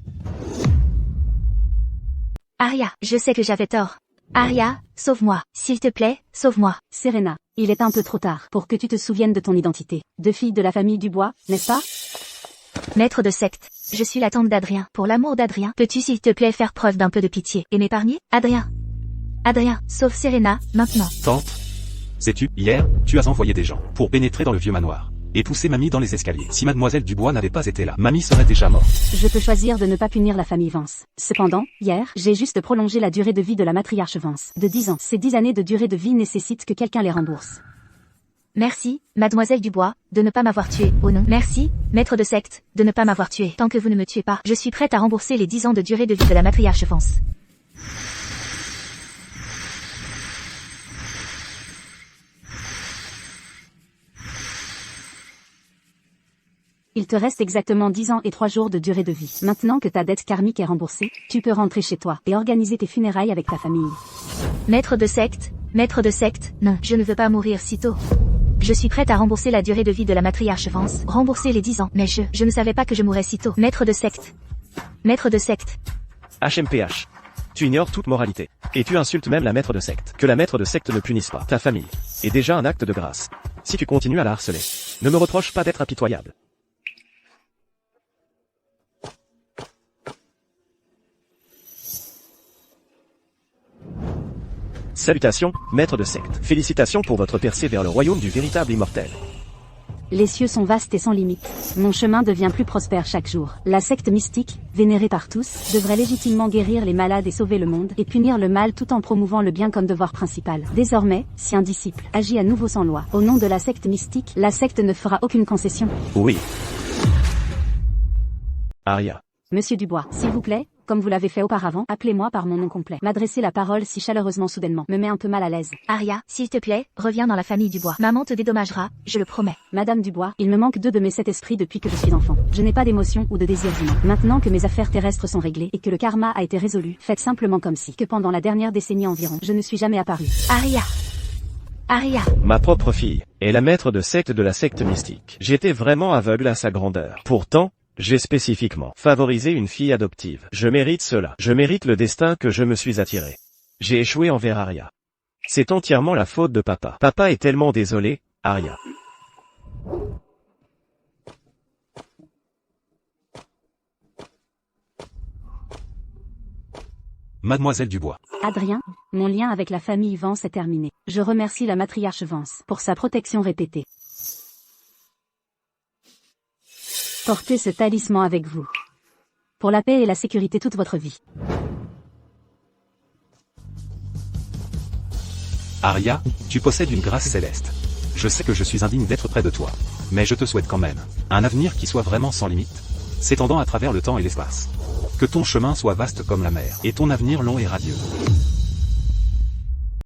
Aria, je sais que j'avais tort. Aria, sauve-moi. S'il te plaît, sauve-moi. Serena, il est un peu trop tard pour que tu te souviennes de ton identité. Deux filles de la famille Dubois, n'est-ce pas? Maître de secte, je suis la tante d'Adrien. Pour l'amour d'Adrien, peux-tu s'il te plaît faire preuve d'un peu de pitié et m'épargner? Adrien. Adrien, sauve Serena, maintenant. Tante? Sais-tu, hier, tu as envoyé des gens pour pénétrer dans le vieux manoir et pousser Mamie dans les escaliers. Si Mademoiselle Dubois n'avait pas été là, Mamie serait déjà morte. Je peux choisir de ne pas punir la famille Vance. Cependant, hier, j'ai juste prolongé la durée de vie de la matriarche Vance de 10 ans. Ces 10 années de durée de vie nécessitent que quelqu'un les rembourse. Merci, Mademoiselle Dubois, de ne pas m'avoir tué. Oh non. Merci, maître de secte, de ne pas m'avoir tué. Tant que vous ne me tuez pas, je suis prête à rembourser les 10 ans de durée de vie de la matriarche Vance. Il te reste exactement 10 ans et 3 jours de durée de vie. Maintenant que ta dette karmique est remboursée, tu peux rentrer chez toi et organiser tes funérailles avec ta famille. Maître de secte, non, je ne veux pas mourir si tôt. Je suis prête à rembourser la durée de vie de la matriarche Vance, rembourser les 10 ans, mais je ne savais pas que je mourrais si tôt. Maître de secte. HMPH. Tu ignores toute moralité. Et tu insultes même la maître de secte. Que la maître de secte ne punisse pas ta famille est déjà un acte de grâce. Si tu continues à la harceler, ne me reproche pas d'être impitoyable. Salutations, maître de secte. Félicitations pour votre percée vers le royaume du véritable immortel. Les cieux sont vastes et sans limite. Mon chemin devient plus prospère chaque jour. La secte mystique, vénérée par tous, devrait légitimement guérir les malades et sauver le monde, et punir le mal tout en promouvant le bien comme devoir principal. Désormais, si un disciple agit à nouveau sans loi, au nom de la secte mystique, la secte ne fera aucune concession. Oui. Aria. Monsieur Dubois, s'il vous plaît, comme vous l'avez fait auparavant, appelez-moi par mon nom complet. M'adresser la parole si chaleureusement soudainement me met un peu mal à l'aise. Arya, s'il te plaît, reviens dans la famille Dubois. Maman te dédommagera, je le promets. Madame Dubois, il me manque 2 de mes 7 esprits depuis que je suis enfant. Je n'ai pas d'émotions ou de désirs humains. Maintenant que mes affaires terrestres sont réglées et que le karma a été résolu, faites simplement comme si, que pendant la dernière décennie environ, je ne suis jamais apparu. Arya. Arya. Ma propre fille est la maître de secte de la secte mystique. J'étais vraiment aveugle à sa grandeur. Pourtant, j'ai spécifiquement favorisé une fille adoptive. Je mérite cela. Je mérite le destin que je me suis attiré. J'ai échoué envers Arya. C'est entièrement la faute de papa. Papa est tellement désolé, Arya. Mademoiselle Dubois. Adrien, mon lien avec la famille Vance est terminé. Je remercie la matriarche Vance pour sa protection répétée. Portez ce talisman avec vous. Pour la paix et la sécurité toute votre vie. Arya, tu possèdes une grâce céleste. Je sais que je suis indigne d'être près de toi. Mais je te souhaite quand même un avenir qui soit vraiment sans limite, s'étendant à travers le temps et l'espace. Que ton chemin soit vaste comme la mer, et ton avenir long et radieux.